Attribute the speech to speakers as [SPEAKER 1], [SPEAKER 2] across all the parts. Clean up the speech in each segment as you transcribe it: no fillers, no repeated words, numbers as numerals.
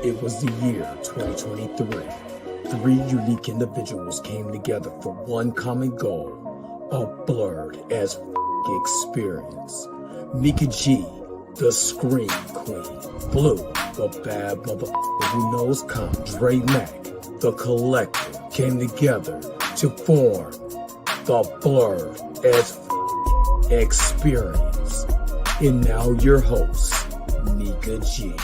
[SPEAKER 1] It was the year 2023. Three unique individuals came together for one common goal, a blurred as experience. Mika G, the Scream Queen. Blue, the bad motherfucker who knows comp. Dre Mac, the Collective, came together to form the blurred as experience. And now your host, Mika G.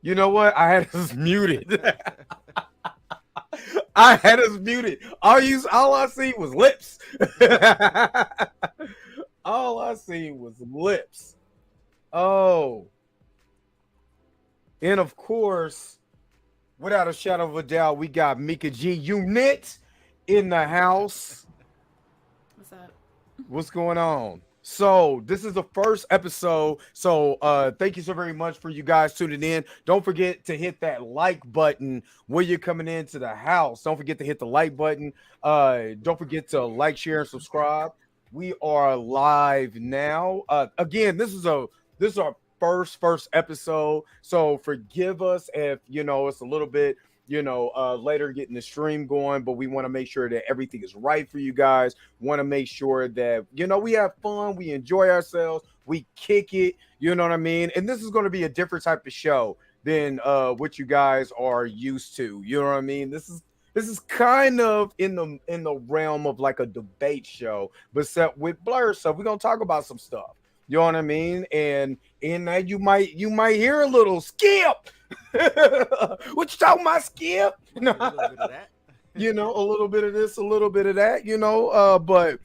[SPEAKER 2] You know what? I had us muted. I had us muted. All I see was lips. All I see was lips. Oh. And of course, without a shadow of a doubt, we got Mika G Unit in the house.
[SPEAKER 3] What's up?
[SPEAKER 2] What's going on? So this is the first episode. So thank you so very much for you guys tuning in. Don't forget to hit that like button when you're coming into the house. Don't forget to hit the like button. Don't forget to like, share, and subscribe. We are live now. Again, this is our first episode. So forgive us if it's a little bit later getting the stream going, but we want to make sure that everything is right for you guys. Want to make sure that we have fun, we enjoy ourselves, we kick it, you know what I mean? And this is going to be a different type of show than what you guys are used to, you know what I mean? This is kind of in the realm of like a debate show, but set with Blur. So we're gonna talk about some stuff, you know what I mean? And in that you might hear a little skip. What you talking about, Skip?
[SPEAKER 4] A little bit of that.
[SPEAKER 2] A little bit of this, a little bit of that, but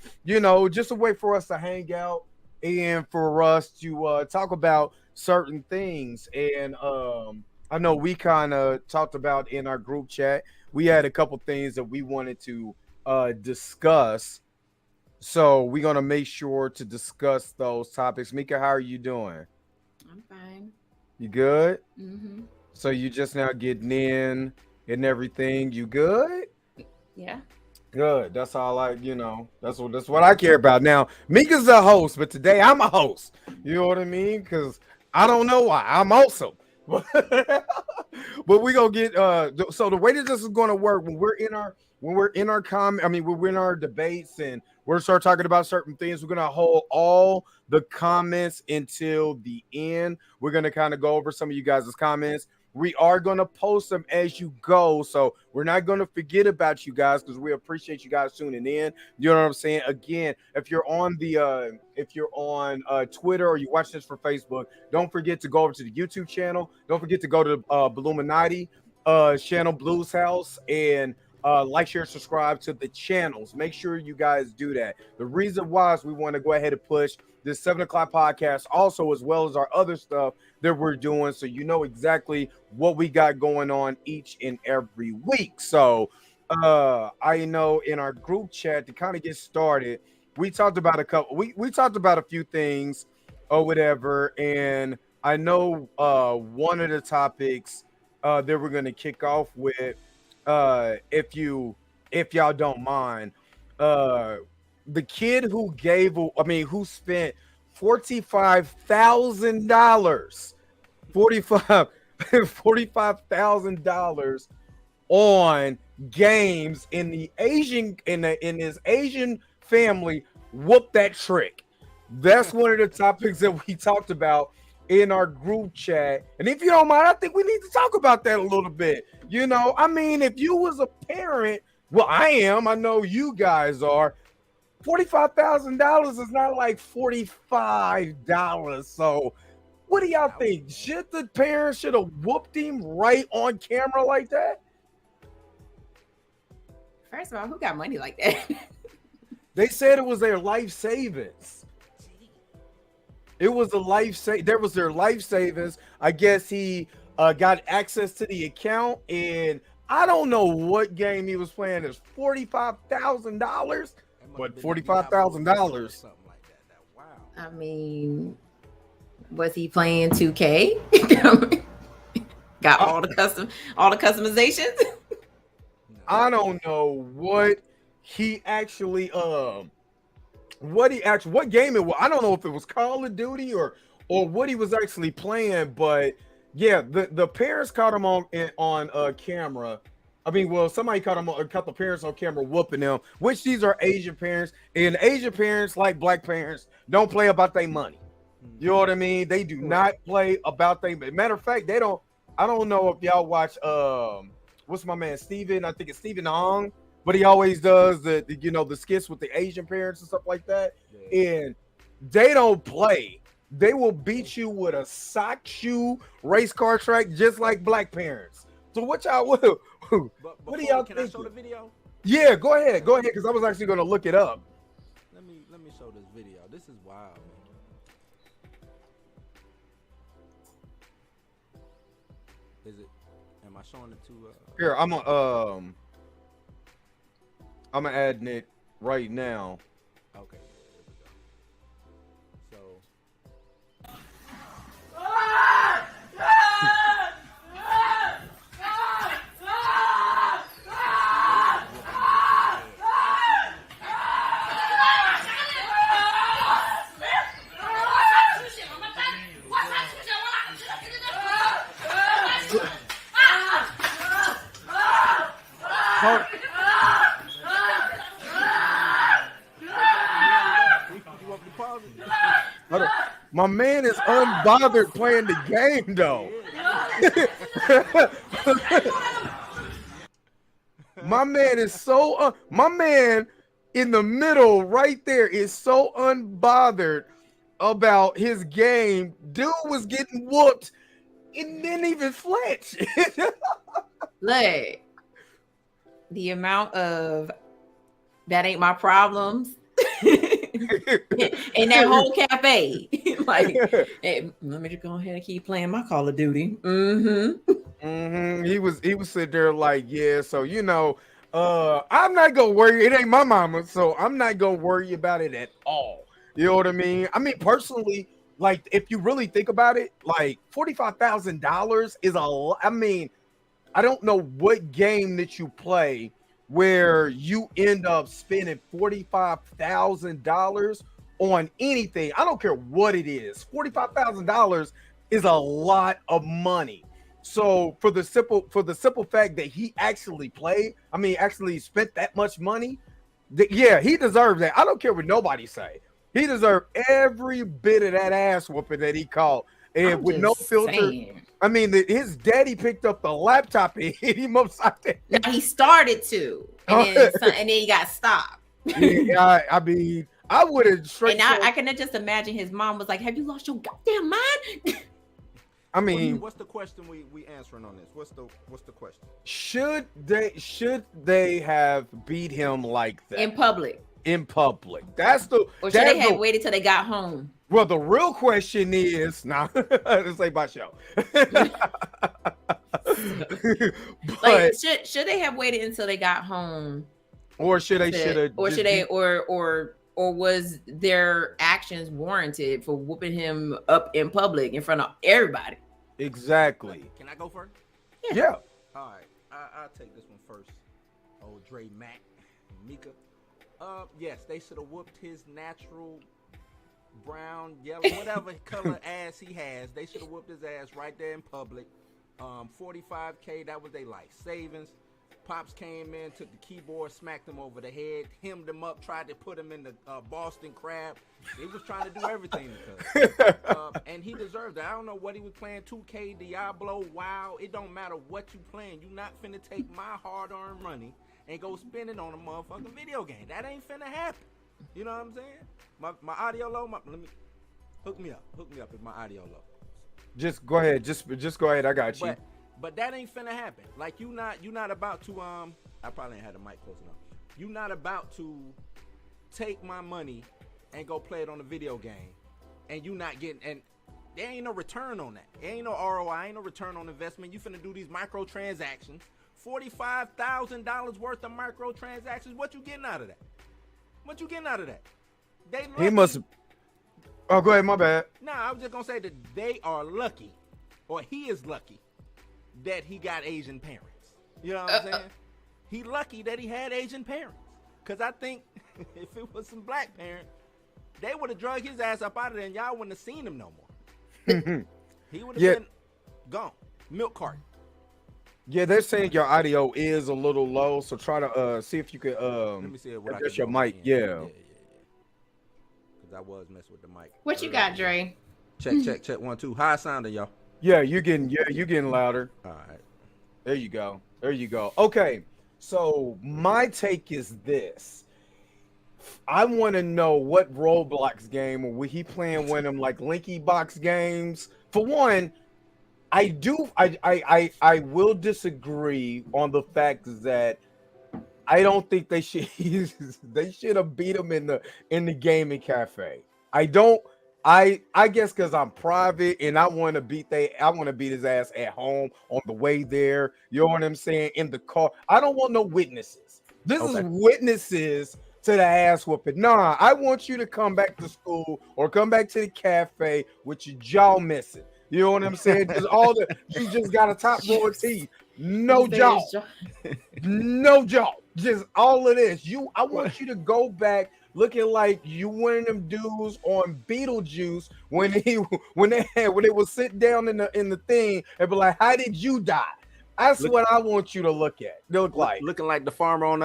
[SPEAKER 2] just a way for us to hang out and for us to talk about certain things. And I know we kind of talked about in our group chat, we had a couple things that we wanted to discuss. So we're gonna make sure to discuss those topics. Mika, how are you doing?
[SPEAKER 3] I'm fine.
[SPEAKER 2] You good?
[SPEAKER 3] Mm-hmm.
[SPEAKER 2] So you just now getting in and everything. You good?
[SPEAKER 3] Yeah.
[SPEAKER 2] Good. That's all that's what I care about. Now, Mika's a host, but today I'm a host. You know what I mean? Because I don't know why. I'm awesome. But we're gonna get so the way that this is gonna work when we're in our we're in our debates and we're gonna start talking about certain things. We're gonna hold all the comments until the end. We're gonna kind of go over some of you guys' comments. We are going to post them as you go. So we're not going to forget about you guys because we appreciate you guys tuning in. You know what I'm saying? Again, if you're on Twitter or you watch this for Facebook, don't forget to go over to the YouTube channel. Don't forget to go to Illuminati channel, Blues House, and like, share, subscribe to the channels. Make sure you guys do that. The reason why is we want to go ahead and push this 7 o'clock podcast also, as well as our other stuff that we're doing, so you know exactly what we got going on each and every week. So I know in our group chat to kind of get started, we talked about we talked about a few things or whatever, and I know one of the topics that we're going to kick off with, if y'all don't mind, the kid who spent $45,000 on games in his Asian family, whoop that trick. That's one of the topics that we talked about in our group chat. And if you don't mind, I think we need to talk about that a little bit. If you was a parent, well, I am, I know you guys are, $45,000 is not like $45. So what do y'all think? Should the parents have whooped him right on camera like that?
[SPEAKER 3] First of all, who got money like that?
[SPEAKER 2] They said it was their life savings. It was there was their life savings. I guess he got access to the account, and I don't know what game he was playing. It's $45,000.
[SPEAKER 4] It
[SPEAKER 2] What, $45,000?
[SPEAKER 4] Something like that. Wow.
[SPEAKER 3] I mean, was he playing 2K? Got all the customizations.
[SPEAKER 2] I don't know what he actually what game it was. I don't know if it was Call of Duty or what he was actually playing, but yeah, the parents caught him on camera. I mean, well, somebody caught the parents on camera whooping them, which these are Asian parents, and Asian parents, like black parents, don't play about their money. You know what I mean? They do not play about their. Matter of fact, they don't. I don't know if y'all watch what's my man Steven? I think it's Steven Hong, but he always does the the skits with the Asian parents and stuff like that. Yeah. And they don't play. They will beat you with a sock shoe race car track just like black parents. So what y'all will? What do y'all think?
[SPEAKER 4] Can I show the video?
[SPEAKER 2] Yeah, go ahead, because I was actually going to look it up.
[SPEAKER 4] Let me show this video. This is wild, man. Is it? Am I showing it to?
[SPEAKER 2] Here, I'm adding it right now.
[SPEAKER 4] Okay, there we go. So.
[SPEAKER 2] My man is unbothered playing the game, though. My man is so my man in the middle right there is so unbothered about his game. Dude was getting whooped and didn't even flinch.
[SPEAKER 3] Look, the amount of that ain't my problems in that whole cafe. Like, hey, let me just go ahead and keep playing my Call of Duty.
[SPEAKER 2] He was sitting there like, yeah, so I'm not gonna worry. It ain't my mama, so I'm not gonna worry about it at all. You know what I mean? I mean, personally, like, if you really think about it, like $45,000 is a lot. I mean, I don't know what game that you play where you end up spending $45,000 on anything. I don't care what it is. $45,000 is a lot of money. So for the simple fact that he actually played, I mean, actually spent that much money, yeah, he deserves that. I don't care what nobody say. He deserved every bit of that ass whooping that he caught, and with no filter. Saying. I mean, his daddy picked up the laptop and hit him upside the head.
[SPEAKER 3] Now he started to, and then he got stopped.
[SPEAKER 2] Yeah, I mean, I would have straight.
[SPEAKER 3] And I can just imagine his mom was like, "Have you lost your goddamn mind?"
[SPEAKER 2] I mean,
[SPEAKER 4] what's the question we answering on this? What's the question?
[SPEAKER 2] Should they have beat him like that
[SPEAKER 3] in public?
[SPEAKER 2] That's the.
[SPEAKER 3] Or should they have waited till they got home?
[SPEAKER 2] Well, the real question is, this ain't my show.
[SPEAKER 3] Like, should they have waited until they got home,
[SPEAKER 2] or
[SPEAKER 3] was their actions warranted for whooping him up in public in front of everybody?
[SPEAKER 2] Exactly.
[SPEAKER 4] Can I go first?
[SPEAKER 2] Yeah.
[SPEAKER 4] All right, I'll take this one first. Old Dre, Mac, Mika. Yes, they should have whooped his natural brown, yellow, whatever color ass he has. They should have whooped his ass right there in public. $45K, that was their life savings. Pops came in, took the keyboard, smacked him over the head, hemmed him up, tried to put him in the Boston Crab. He was trying to do everything and he deserved it. I don't know what he was playing, 2K, Diablo, WoW. It don't matter what you playing. You not finna take my hard-earned money and go spend it on a motherfucking video game. That ain't finna happen. You know what I'm saying? My audio low. Let me hook me up. If my audio low.
[SPEAKER 2] Just go ahead. Just go ahead. I got you.
[SPEAKER 4] But that ain't finna happen. Like you not about to I probably ain't had the mic close enough. You not about to take my money and go play it on a video game, and you not getting, and there ain't no return on that. There ain't no ROI. Ain't no return on investment. You finna do these microtransactions. $45,000 worth of microtransactions. What you getting out of that? What you getting out of that? They lucky.
[SPEAKER 2] He must. Oh, go ahead. My bad.
[SPEAKER 4] Nah, I was just gonna say that they are lucky, or he is lucky that he got Asian parents. You know what I'm saying? He lucky that he had Asian parents. Cause I think if it was some black parents, they would have drug his ass up out of there, and y'all wouldn't have seen him no more. He would have been gone. Milk carton.
[SPEAKER 2] Yeah, they're saying your audio is a little low, so try to see if you could
[SPEAKER 4] Let me see what I
[SPEAKER 2] adjust
[SPEAKER 4] can
[SPEAKER 2] your
[SPEAKER 4] do
[SPEAKER 2] mic.
[SPEAKER 4] again.
[SPEAKER 2] Yeah.
[SPEAKER 4] Cause I was messing with the mic.
[SPEAKER 3] What you got, Dre?
[SPEAKER 4] Check 1 2. How it sounding, y'all?
[SPEAKER 2] Yeah, you're getting louder.
[SPEAKER 4] All right.
[SPEAKER 2] There you go. Okay, so my take is this. I want to know what Roblox game or he playing one of them like Linky Box games. For one, I will disagree on the fact that I don't think they should have beat him in the gaming cafe. I guess because I'm private and I want to beat his ass at home on the way there. You know what I'm saying? In the car. I don't want no witnesses. This is witnesses to the ass whooping. Nah, I want you to come back to school or come back to the cafe with your jaw missing. You know what I'm saying? You just got a top row of teeth. No jaw. No jaw. Just all of this. I want you to go back looking like you one of them dudes on Beetlejuice when they was sitting down in the thing and be like, how did you die? That's what I want you to look at.
[SPEAKER 4] Looking like the farmer on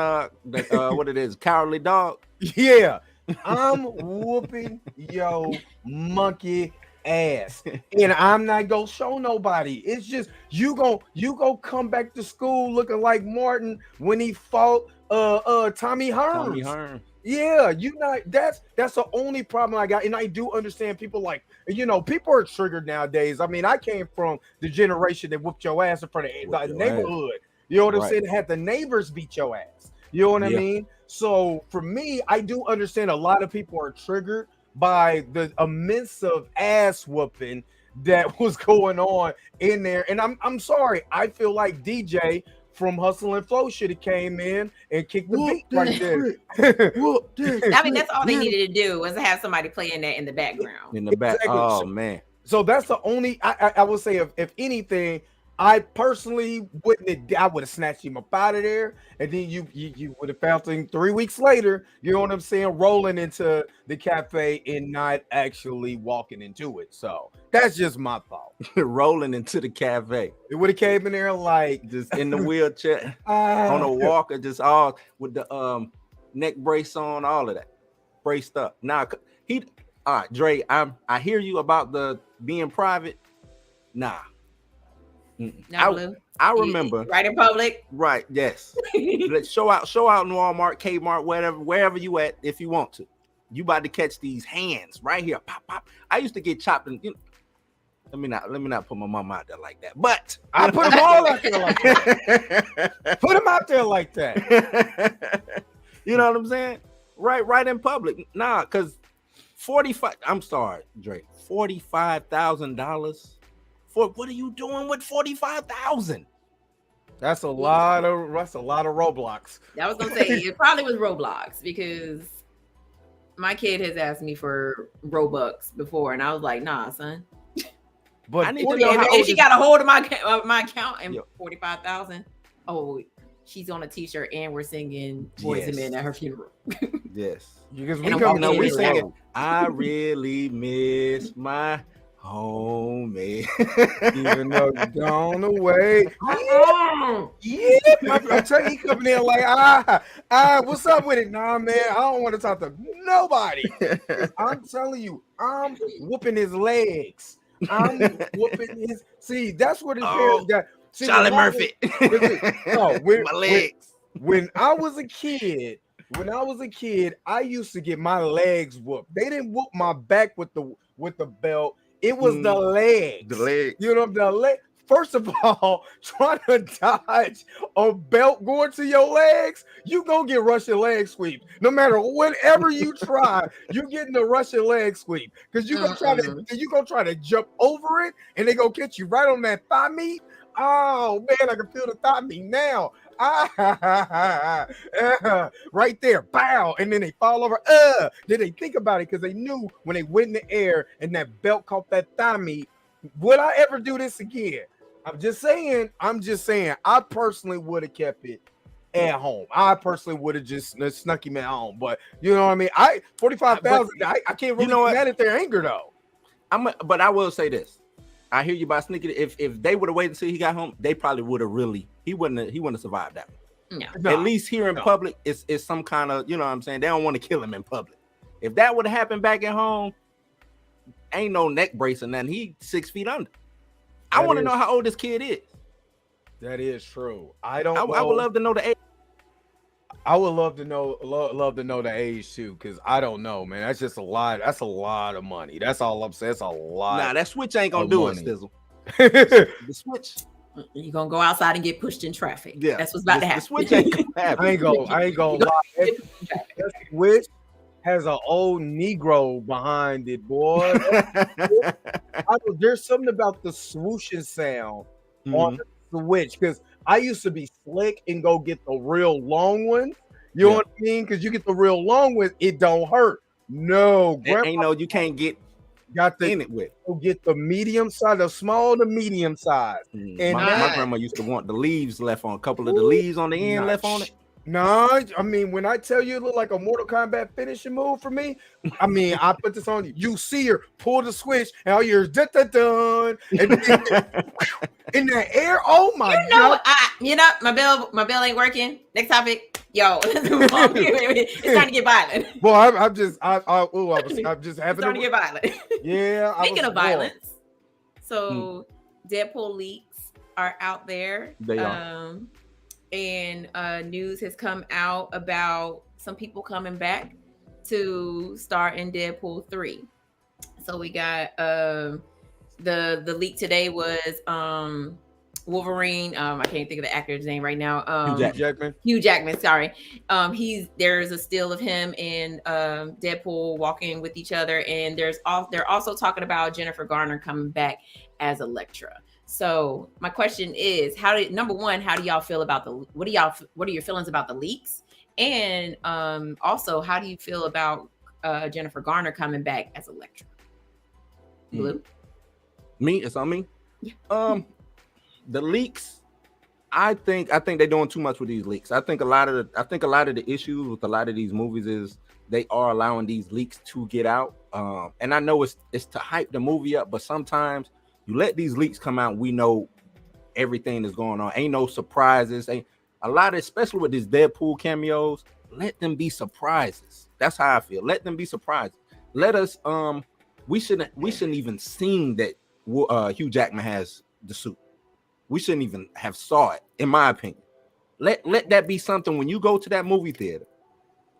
[SPEAKER 4] what it is, Cowardly Dog.
[SPEAKER 2] Yeah. I'm whooping yo monkey ass, and I'm not gonna show nobody. It's just you go come back to school looking like Martin when he fought Tommy Hearns. Yeah, that's the only problem I got. And I do understand people people are triggered nowadays. I mean, I came from the generation that whooped your ass in front of the neighborhood. You know what I'm saying? Had the neighbors beat your ass. You know what I mean? So for me, I do understand a lot of people are triggered by the immense of ass whooping that was going on in there. And I'm sorry. I feel like DJ from Hustle and Flow should have came in and kicked the beat right there.
[SPEAKER 3] I mean, that's all they needed to do was to have somebody playing that in the background.
[SPEAKER 4] In the back.
[SPEAKER 2] Exactly.
[SPEAKER 4] Oh man.
[SPEAKER 2] So that's the only I would say if anything, I personally wouldn't. I would have snatched him up out of there, and then you would have found him 3 weeks later. You know what I'm saying? Rolling into the cafe and not actually walking into it. So that's just my thought.
[SPEAKER 4] Rolling into the cafe.
[SPEAKER 2] It would have came in there like
[SPEAKER 4] just in the wheelchair on a walker, just all with the neck brace on, all of that, braced up. Now all right, Dre. I hear you about the being private. Nah. I remember
[SPEAKER 3] right in public.
[SPEAKER 4] Right, yes. Let's show out in Walmart, Kmart, wherever you at, if you want to. You about to catch these hands right here. Pop, pop. I used to get chopped in. Let me not put my mom out there like that. But
[SPEAKER 2] I put them all out there like that. Put them out there like that.
[SPEAKER 4] You know what I'm saying? Right in public. Nah, because 45. I'm sorry, Drake. $45,000. For what are you doing with 45,000?
[SPEAKER 2] That's a lot of Roblox.
[SPEAKER 3] I was gonna say it probably was Roblox because my kid has asked me for Robux before, and I was like, "Nah, son."
[SPEAKER 2] But
[SPEAKER 3] I need to know and she got a hold of my account and 45,000. Oh, she's on a T-shirt, and we're singing "Boys and Men" at her funeral.
[SPEAKER 4] Yes,
[SPEAKER 2] because
[SPEAKER 4] we singing. I really miss my homie,
[SPEAKER 2] even though you're gone away. Yeah, I'm telling you, he coming in like, what's up with it? Nah, man, I don't want to talk to nobody. I'm telling you, I'm whooping his legs. I'm whooping his. See, that's what his parents got. See,
[SPEAKER 4] Charlie Murphy.
[SPEAKER 2] My legs. When I was a kid, I used to get my legs whooped. They didn't whoop my back with the belt. It was the legs.
[SPEAKER 4] The legs.
[SPEAKER 2] You know, the leg. First of all, trying to dodge a belt going to your legs, you gonna get Russian leg sweep. No matter whatever you try, you're getting the Russian leg sweep because you gonna try to jump over it, and they gonna catch you right on that thigh meat. Oh man, I can feel the thigh meat now. right there, bow, and then they fall over. Then they think about it because they knew when they went in the air and that belt caught that thigh meat. Would I ever do this again? I'm just saying. I personally would have kept it at home. I personally would have just snuck him at home. But you know what I mean? 45,000. I can't really get mad at their anger though.
[SPEAKER 4] But I will say this. I hear you about sneaking. If they would have waited until he got home, they probably would have he wouldn't have survived that one. No. At least here in public, it's some kind of, you know what I'm saying? They don't want to kill him in public. If that would have happened back at home, ain't no neck brace or nothing. He 6 feet under. I want to know how old this kid is.
[SPEAKER 2] That is true.
[SPEAKER 4] I would love to know the age.
[SPEAKER 2] I would love to know the age too, because I don't know, man. That's just a lot. That's a lot of money. That's all I'm saying. That's a lot.
[SPEAKER 4] Nah, that switch ain't gonna do it, Stizzle. The switch.
[SPEAKER 3] You're gonna go outside and get pushed in traffic.
[SPEAKER 4] Yeah,
[SPEAKER 3] that's what's about to happen.
[SPEAKER 4] The switch ain't gonna happen.
[SPEAKER 2] I ain't gonna lie. That switch has an old Negro behind it, boy. There's something about the swooshing sound on the switch, because I used to be slick and go get the real long one. You know what I mean? Because you get the real long one, it don't hurt. No,
[SPEAKER 4] you can't get in it with.
[SPEAKER 2] Get the medium size, the small to medium size.
[SPEAKER 4] And my grandma used to want the leaves left on, a couple of the leaves on the end left on it.
[SPEAKER 2] No, I mean, when I tell you it look like a Mortal Kombat finishing move for me, I mean, I put this on you. You see her pull the switch, and all you're dun dun dun, and in the air. Oh my god!
[SPEAKER 3] My bell ain't working. Next topic, yo. It's time to get violent.
[SPEAKER 2] Well, I'm just having
[SPEAKER 3] to get violent.
[SPEAKER 2] Yeah.
[SPEAKER 3] Speaking of violence, so Deadpool leaks are out there.
[SPEAKER 4] They are.
[SPEAKER 3] And news has come out about some people coming back to star in Deadpool 3. So we got the leak today was Wolverine. I can't think of the actor's name right now. Hugh Jackman. Sorry. There's a still of him and Deadpool walking with each other, and they're also talking about Jennifer Garner coming back as Elektra. So my question is, number one, how do y'all feel about what are your feelings about the leaks? And also, how do you feel about Jennifer Garner coming back as Elektra? Blue?
[SPEAKER 4] Me? It's on me?
[SPEAKER 3] Yeah.
[SPEAKER 4] The leaks, I think they're doing too much with these leaks. I think a lot of the issues with a lot of these movies is they are allowing these leaks to get out. And I know it's to hype the movie up, but sometimes you let these leaks come out, we know everything is going on. Ain't no surprises. Ain't a lot of, especially with these Deadpool cameos, let them be surprises. That's how I feel. Let them be surprises. Let us we shouldn't even seen that Hugh Jackman has the suit. We shouldn't even have saw it, in my opinion. Let that be something when you go to that movie theater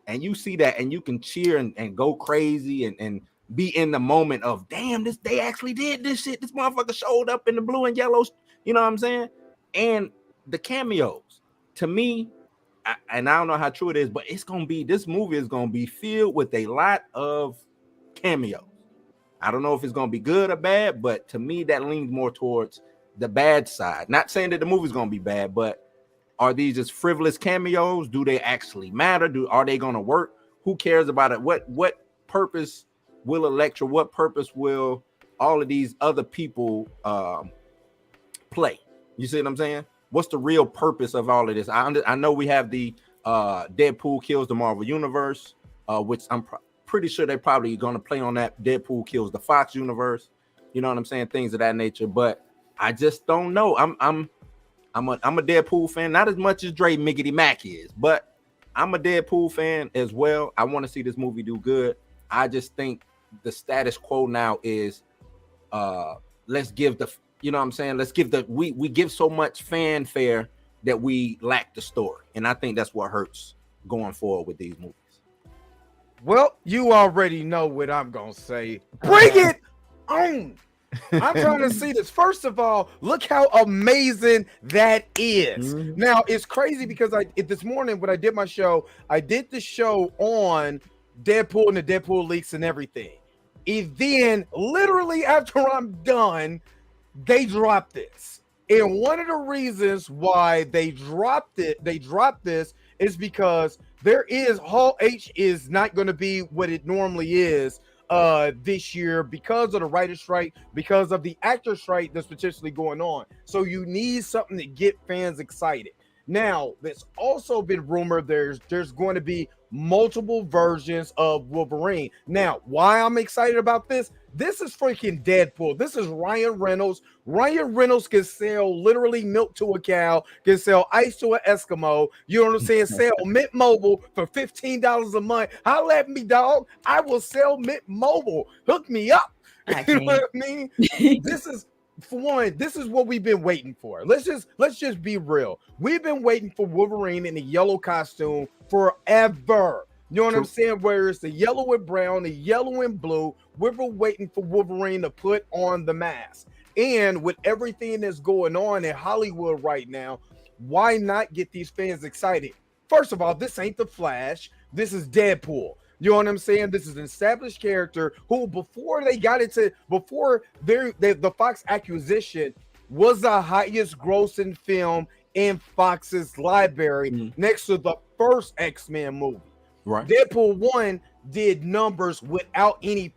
[SPEAKER 4] and you see that and you can cheer and go crazy and be in the moment of, damn, they actually did this shit. This motherfucker showed up in the blue and yellow, you know what I'm saying? And the cameos, to me, and I don't know how true it is, but this movie is gonna be filled with a lot of cameos. I don't know if it's gonna be good or bad, but to me, that leans more towards the bad side. Not saying that the movie's gonna be bad, but are these just frivolous cameos? Do they actually matter? Are they gonna work? Who cares about it? What purpose will Elektra, what purpose will all of these other people play? You see what I'm saying? What's the real purpose of all of this? I know we have the Deadpool kills the Marvel Universe, which I'm pretty sure they're probably going to play on that. Deadpool kills the Fox Universe. You know what I'm saying? Things of that nature. But I just don't know. I'm a Deadpool fan, not as much as Dre Miggity Mac is, but I'm a Deadpool fan as well. I want to see this movie do good. I just think the status quo now is let's give the, you know what I'm saying? Let's give we give so much fanfare that we lack the story. And I think that's what hurts going forward with these movies.
[SPEAKER 2] Well, you already know what I'm going to say. Bring it on. I'm trying to see this. First of all, look how amazing that is. Now, it's crazy because this morning when I did my show, I did the show on Deadpool and the Deadpool leaks and everything. And then literally after I'm done, they dropped this. And one of the reasons why they dropped this is because Hall H is not going to be what it normally is this year because of the writer's strike, because of the actor strike that's potentially going on. So you need something to get fans excited. Now, there's also been rumored there's going to be multiple versions of Wolverine. Now, why I'm excited about this? This is freaking Deadpool. This is Ryan Reynolds. Ryan Reynolds can sell literally milk to a cow, can sell ice to an Eskimo. You know what I'm saying? Sell Mint Mobile for $15 a month. Holla at me, dog. I will sell Mint Mobile. Hook me up. You know what I mean? This is, for one, this is what we've been waiting for. Let's just be real. We've been waiting for Wolverine in the yellow costume forever. You know what I'm saying? Where it's the yellow and brown, the yellow and blue. We're waiting for Wolverine to put on the mask. And with everything that's going on in Hollywood right now, why not get these fans excited? First of all, this ain't the Flash. This is Deadpool. You know what I'm saying? This is an established character who, before they got into, before the Fox acquisition, was the highest grossing film in Fox's library, next to the first X-Men movie.
[SPEAKER 4] Right.
[SPEAKER 2] Deadpool 1 did numbers without any,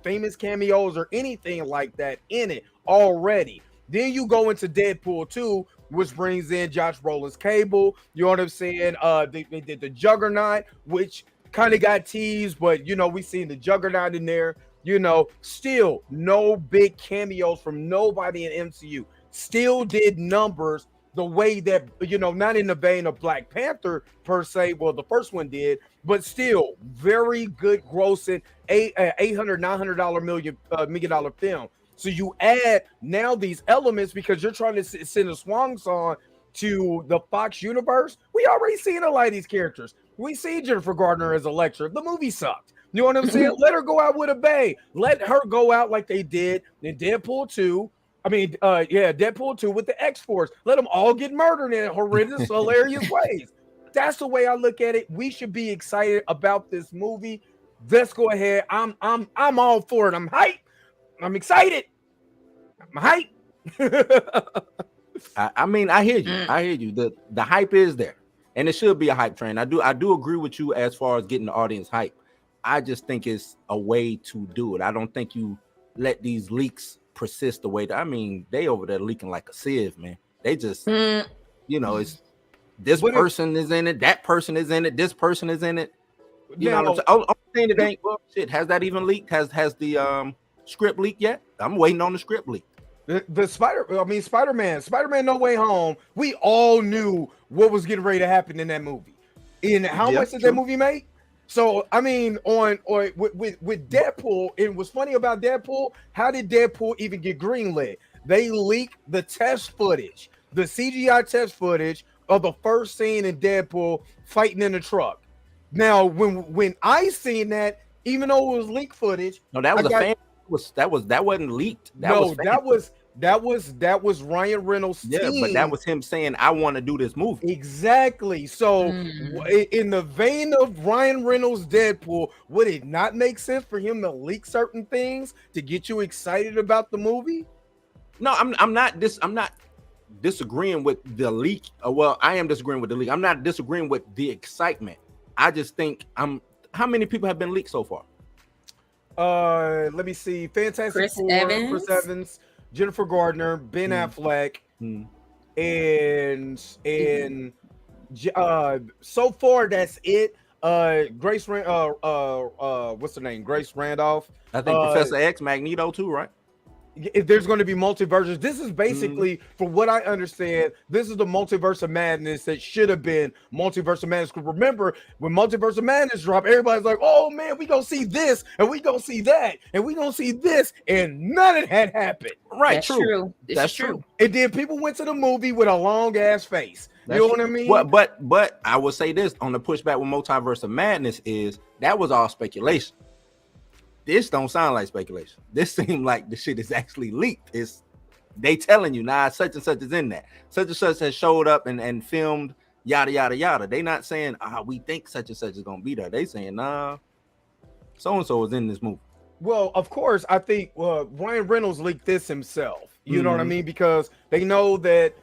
[SPEAKER 2] famous cameos or anything like that in it already. Then you go into Deadpool 2, which brings in Josh Brolin's Cable. You know what I'm saying? They did the Juggernaut, which kind of got teased, but we seen the Juggernaut in there. Still no big cameos from nobody in MCU. Still did numbers the way that, not in the vein of Black Panther per se. Well, the first one did, but still very good grossing $800-900 million film. So you add now these elements because you're trying to send a swan song to the Fox universe. We already seen a lot of these characters. We see Jennifer Gardner as Elektra. The movie sucked. You know what I'm saying? Let her go out with a bang. Let her go out like they did in Deadpool 2. Deadpool 2 with the X-Force. Let them all get murdered in horrendous, hilarious ways. That's the way I look at it. We should be excited about this movie. Let's go ahead. I'm all for it. I'm hyped. I'm excited. I'm hyped.
[SPEAKER 4] I hear you. I hear you. The hype is there, and it should be a hype train. I do agree with you as far as getting the audience hype. I just think it's a way to do it. I don't think you let these leaks persist the way that, they over there leaking like a sieve, man. They just, it's this person is in it, that person is in it, this person is in it. You know what I'm saying? I'm saying it ain't, well, shit, has that even leaked? Has the script leaked yet? I'm waiting on the script leak.
[SPEAKER 2] The Spider-Man No Way Home, we all knew what was getting ready to happen in that movie. And how much did that movie make? So, with Deadpool, it was funny about Deadpool. How did Deadpool even get greenlit? They leaked the test footage, the CGI test footage of the first scene in Deadpool fighting in the truck. Now, when I seen that, even though it was leaked footage,
[SPEAKER 4] no, that was that wasn't leaked.
[SPEAKER 2] That was Ryan Reynolds' team.
[SPEAKER 4] Yeah, but that was him saying, I want to do this movie.
[SPEAKER 2] Exactly. So in the vein of Ryan Reynolds' Deadpool, would it not make sense for him to leak certain things to get you excited about the movie?
[SPEAKER 4] No, I'm not disagreeing with the leak. Well, I am disagreeing with the leak. I'm not disagreeing with the excitement. I just think how many people have been leaked so far?
[SPEAKER 2] Let me see. Fantastic Four, Chris Evans, Jennifer Gardner, Ben Affleck, and so far that's it. Grace what's her name? Grace Randolph.
[SPEAKER 4] I think Professor X, Magneto too, right?
[SPEAKER 2] There's going to be multiverses. This is basically, from what I understand, this is the multiverse of madness that should have been multiverse of madness. Because remember, when multiverse of madness dropped, everybody's like, "Oh man, we gonna see this, and we gonna see that, and we gonna see this," and none of that happened.
[SPEAKER 4] Right?
[SPEAKER 3] That's true.
[SPEAKER 4] That's true.
[SPEAKER 2] And then people went to the movie with a long ass face. You know what I mean?
[SPEAKER 4] But I will say this on the pushback with multiverse of madness is that was all speculation. This don't sound like speculation. This seemed like the shit is actually leaked. They telling you, nah, such and such is in that. Such and such has showed up and filmed, yada, yada, yada. They not saying, we think such and such is going to be there. They saying, nah, so-and-so is in this movie.
[SPEAKER 2] Well, of course, I think Ryan Reynolds leaked this himself. You know what I mean? Because they know that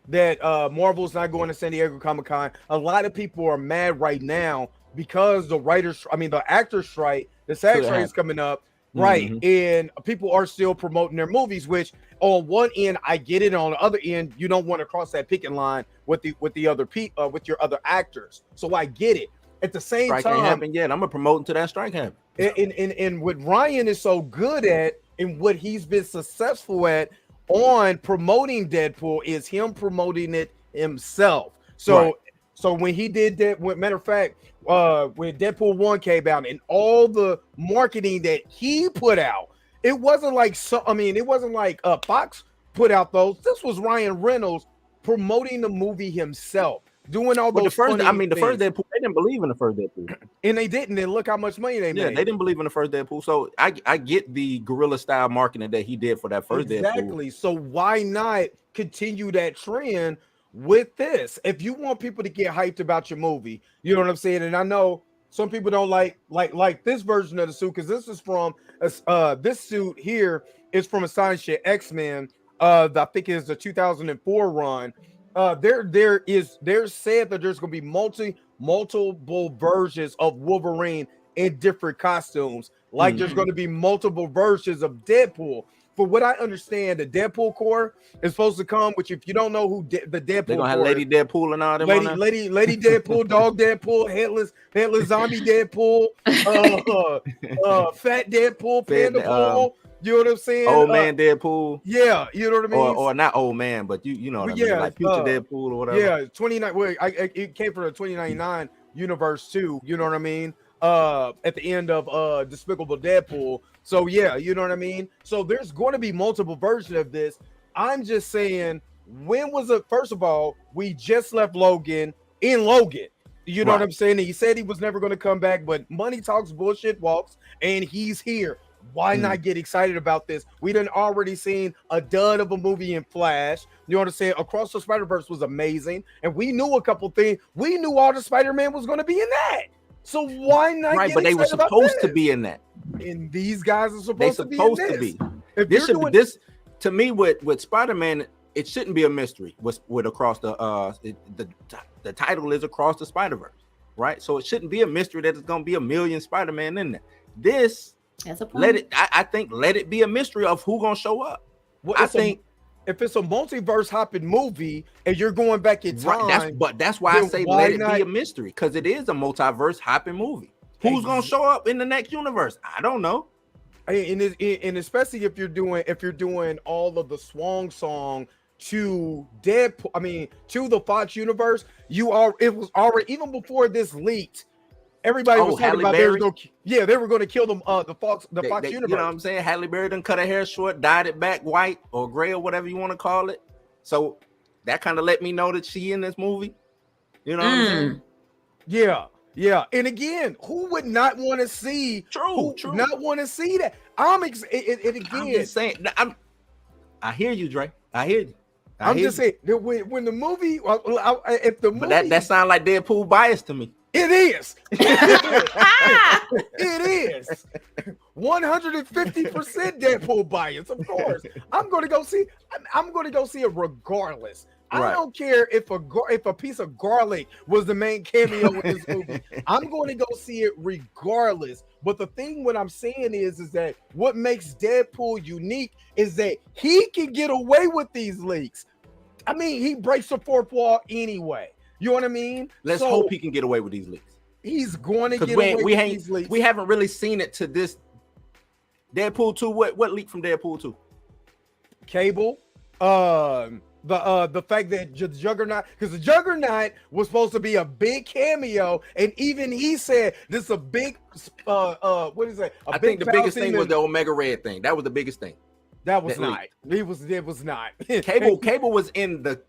[SPEAKER 2] that Marvel's not going to San Diego Comic-Con. A lot of people are mad right now because the actor strike, the SAG strike is coming up, right? And people are still promoting their movies, which on one end I get it, on the other end you don't want to cross that picking line with the other with your other actors. So I get it. At the same
[SPEAKER 4] strike
[SPEAKER 2] time,
[SPEAKER 4] ain't happened yet. I'm gonna promote until that strike happens.
[SPEAKER 2] And what Ryan is so good at and what he's been successful at on promoting Deadpool is him promoting it himself. So when he did that, matter of fact, when Deadpool 1 came out and all the marketing that he put out, it wasn't like Fox put out those. This was Ryan Reynolds promoting the movie himself. Doing all those.
[SPEAKER 4] The first Deadpool, they didn't believe in the first Deadpool,
[SPEAKER 2] and they didn't. And look how much money they made.
[SPEAKER 4] Yeah, they didn't believe in the first Deadpool. So I get the guerrilla style marketing that he did for that first Deadpool.
[SPEAKER 2] Exactly. So why not continue that trend with this? If you want people to get hyped about your movie, you know what I'm saying. And I know some people don't like this version of the suit because this is from this suit here is from Astonishing X-Men. I think it's the 2004 run. They're said that there's going to be multiple versions of Wolverine in different costumes. Like there's going to be multiple versions of Deadpool. For what I understand, the Deadpool Corps is supposed to come, which if you don't know who the Deadpool,
[SPEAKER 4] they're gonna have Lady Deadpool and all them.
[SPEAKER 2] Lady Deadpool, Dog Deadpool, headless Zombie Deadpool, Fat Deadpool, Panda Pool. You know what I'm saying?
[SPEAKER 4] Old man Deadpool.
[SPEAKER 2] Yeah, you know what I mean.
[SPEAKER 4] Or not old man, but you know what I mean, like future Deadpool or whatever.
[SPEAKER 2] Yeah, 29. Well, it came from the 2099 universe too. You know what I mean? At the end of Despicable Deadpool. So yeah, you know what I mean. So there's going to be multiple versions of this. I'm just saying, when was it? First of all, we just left Logan in Logan. You know what I'm saying? He said he was never going to come back, but money talks, bullshit walks, and he's here. Why not get excited about this? We done already seen a dud of a movie in Flash. You know what I'm saying? Across the Spider-Verse was amazing. And we knew a couple things. We knew all the Spider-Man was going to be in that. So why not?
[SPEAKER 4] Right, but they were supposed to be in that.
[SPEAKER 2] And these guys are supposed to be in this.
[SPEAKER 4] If this should be this, to me, with Spider-Man, it shouldn't be a mystery. With across the title is Across the Spider-Verse, right? So it shouldn't be a mystery that it's going to be a million Spider-Man in there. This. I think let it be a mystery of who gonna show up.
[SPEAKER 2] Well, if it's a multiverse hopping movie and you're going back in time,
[SPEAKER 4] that's why I say let it be a mystery, because it is a multiverse hopping movie. Who's gonna show up in the next universe? I don't know.
[SPEAKER 2] And especially if you're doing all of the song to Deadpool, to the Fox universe, it was already, even before this leaked. Everybody was talking about they were going to kill them. The Fox universe.
[SPEAKER 4] You know what I'm saying? Halle Berry done cut her hair short, dyed it back white or gray or whatever you want to call it. So that kind of let me know that she in this movie. You know what I'm saying?
[SPEAKER 2] Yeah. And again, who would not want to see? True. Not want to see that. I'm just
[SPEAKER 4] saying. I hear you, Dre. I hear you.
[SPEAKER 2] I'm just saying that when the movie, if the movie,
[SPEAKER 4] but that sounds like Deadpool bias to me.
[SPEAKER 2] It is. It is 150% Deadpool bias. Of course, I'm going to go see. I'm going to go see it regardless. I don't care if a piece of garlic was the main cameo in this movie. I'm going to go see it regardless. But the thing what I'm saying is that what makes Deadpool unique is that he can get away with these leaks. He breaks the fourth wall anyway. You know what I mean?
[SPEAKER 4] Let's hope he can get away with these leaks.
[SPEAKER 2] He's going to get away with these leaks.
[SPEAKER 4] We haven't really seen it to this. Deadpool 2, what leaked from Deadpool 2?
[SPEAKER 2] Cable. The fact that Juggernaut, because the Juggernaut was supposed to be a big cameo, and even he said this is a big what is it?
[SPEAKER 4] I think the biggest thing was the Omega Red thing. That was the biggest thing.
[SPEAKER 2] That was not. It was not.
[SPEAKER 4] Cable was in the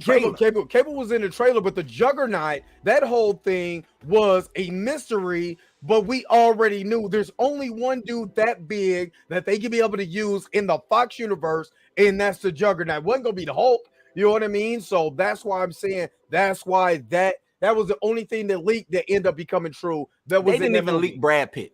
[SPEAKER 4] trailer.
[SPEAKER 2] Cable was in the trailer, but the Juggernaut, that whole thing was a mystery. But we already knew there's only one dude that big that they can be able to use in the Fox universe, and that's the Juggernaut. It wasn't gonna be the Hulk. You know what I mean? So that's why I'm saying that was the only thing that leaked that ended up becoming true. They
[SPEAKER 4] didn't even leak Brad Pitt.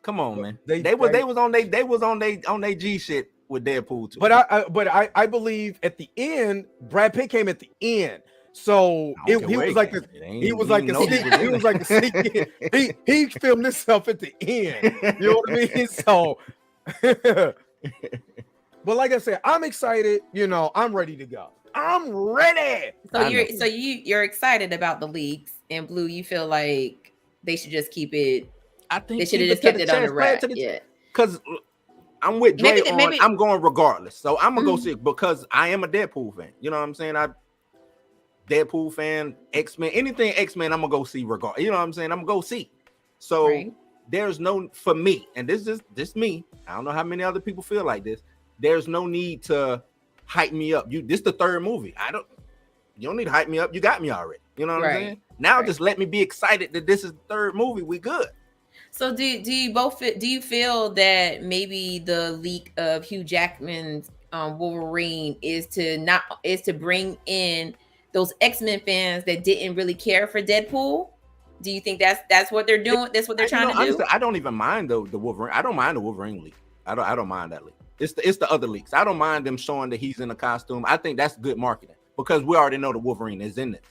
[SPEAKER 4] Come on, man. They was on their G shit with Deadpool 2.
[SPEAKER 2] But I believe at the end, Brad Pitt came at the end. So he was like a sneak. He filmed himself at the end. You know what I mean? So, but like I said, I'm excited. You know, I'm ready to go. I'm ready.
[SPEAKER 3] So you're excited about the leaks, and Blue, you feel like they should just keep it.
[SPEAKER 4] I think
[SPEAKER 3] they should have just kept it on the rack. Yeah,
[SPEAKER 4] because I'm with Dre I'm going regardless. So I'm gonna go see it because I am a Deadpool fan. You know what I'm saying? Deadpool fan, X-Men, anything X-Men, I'm gonna go see regardless. You know what I'm saying? I'm gonna go see. So there's no, for me, and this is me. I don't know how many other people feel like this. There's no need to hype me up. This the third movie. You don't need to hype me up. You got me already. You know what I'm saying? Now just let me be excited that this is the third movie. We good.
[SPEAKER 3] So do you feel that maybe the leak of Hugh Jackman's Wolverine is to bring in those X-Men fans that didn't really care for Deadpool? Do you think that's what they're doing? That's what they're trying to do?
[SPEAKER 4] Honestly, I don't even mind the Wolverine. I don't mind the Wolverine leak. I don't mind that leak. It's the other leaks. I don't mind them showing that he's in a costume. I think that's good marketing because we already know the Wolverine is in this.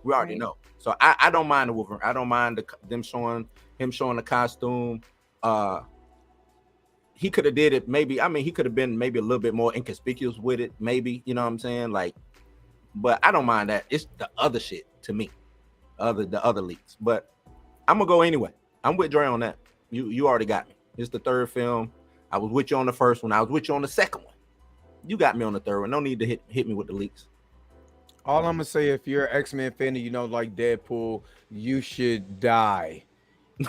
[SPEAKER 4] We already know. So I don't mind the Wolverine. I don't mind them showing him showing the costume. He could have did it maybe. I mean, he could have been maybe a little bit more inconspicuous with it. Maybe, you know what I'm saying? Like, but I don't mind that. It's the other shit to me, the other leaks. But I'm gonna go anyway. I'm with Dre on that. You already got me. It's the third film. I was with you on the first one. I was with you on the second one. You got me on the third one. No need to hit me with the leaks.
[SPEAKER 2] All I'm gonna say, if you're an X-Men fan and you don't like Deadpool, you should die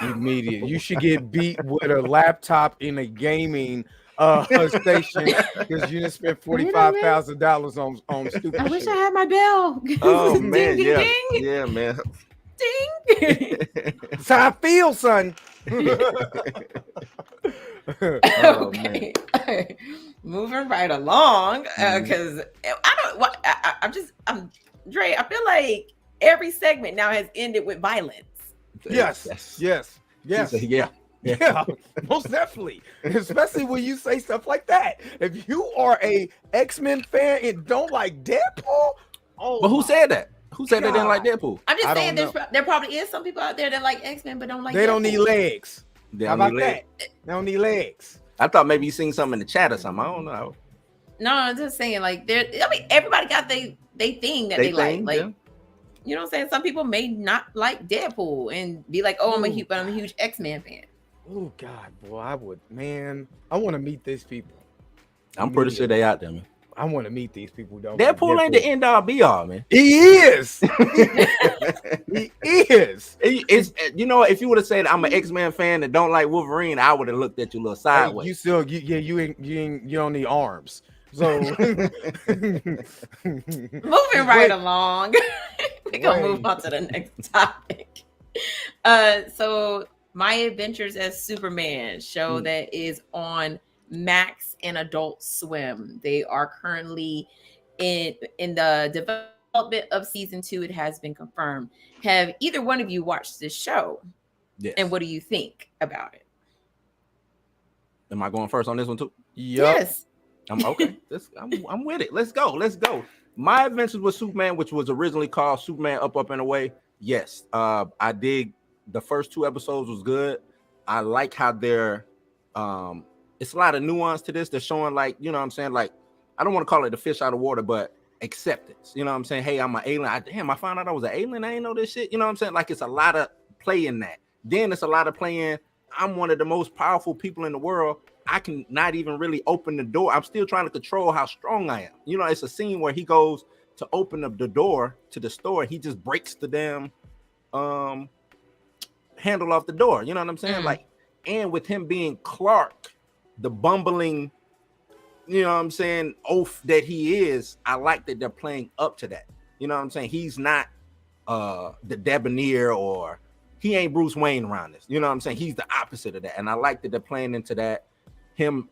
[SPEAKER 2] immediately. You should get beat with a laptop in a gaming station because you just spent $45,000 on stupid.
[SPEAKER 3] I wish I had my bell.
[SPEAKER 4] Oh man,
[SPEAKER 3] ding,
[SPEAKER 4] yeah,
[SPEAKER 3] ding.
[SPEAKER 4] Yeah, man.
[SPEAKER 3] Ding.
[SPEAKER 2] That's how I feel, son.
[SPEAKER 3] Okay. Moving right along, because I'm Dre. I feel like every segment now has ended with violence.
[SPEAKER 2] Yes.
[SPEAKER 4] Yeah,
[SPEAKER 2] most definitely. Especially when you say stuff like that. If you are a X-Men fan and don't like Deadpool,
[SPEAKER 4] but who said that? Who said they didn't like Deadpool?
[SPEAKER 3] I'm just saying there probably is some people out there that like X-Men but don't like.
[SPEAKER 2] They
[SPEAKER 3] Deadpool.
[SPEAKER 2] don't need legs. How about that? They don't need legs.
[SPEAKER 4] I thought maybe you seen something in the chat or something. I don't know.
[SPEAKER 3] No, I'm just saying, like, everybody got they thing that they like. Like, you know what I'm saying? Some people may not like Deadpool and be like, oh, I'm a huge X-Men fan.
[SPEAKER 2] Oh God, boy, I want to meet these people.
[SPEAKER 4] I'm pretty sure they out there, man.
[SPEAKER 2] I want to meet these people.
[SPEAKER 4] Deadpool ain't the end all be all, man.
[SPEAKER 2] He is. He is.
[SPEAKER 4] It's, you know, if you would have said I'm an X-Men fan that don't like Wolverine, I would have looked at you a little sideways.
[SPEAKER 2] You don't need arms. So
[SPEAKER 3] moving right along, we're gonna move on to the next topic. So My Adventures as Superman show that is on Max and Adult Swim. They are currently in the development of season 2. It has been confirmed. Have either one of you watched this show?
[SPEAKER 4] Yes.
[SPEAKER 3] And what do you think about it?
[SPEAKER 4] Am I going first on this one too?
[SPEAKER 2] Yep.
[SPEAKER 3] Yes.
[SPEAKER 4] I'm okay. I'm with it. Let's go. My Adventures with Superman, which was originally called Superman Up and Away. Yes. I dig the first 2 episodes was good. I like how they're it's a lot of nuance to this. They're showing, like, you know what I'm saying? Like, I don't want to call it the fish out of water, but acceptance. You know what I'm saying? Hey, I'm an alien. I found out I was an alien. I ain't know this shit. You know what I'm saying? Like, it's a lot of play in that. Then it's a lot of playing. I'm one of the most powerful people in the world. I can not even really open the door. I'm still trying to control how strong I am. You know, it's a scene where he goes to open up the door to the store. He just breaks the damn handle off the door. You know what I'm saying? Like, and with him being Clark, the bumbling, you know what I'm saying, oaf that he is, I like that they're playing up to that. You know what I'm saying? He's not the debonair, or he ain't Bruce Wayne around this. You know what I'm saying? He's the opposite of that. And I like that they're playing into that. Him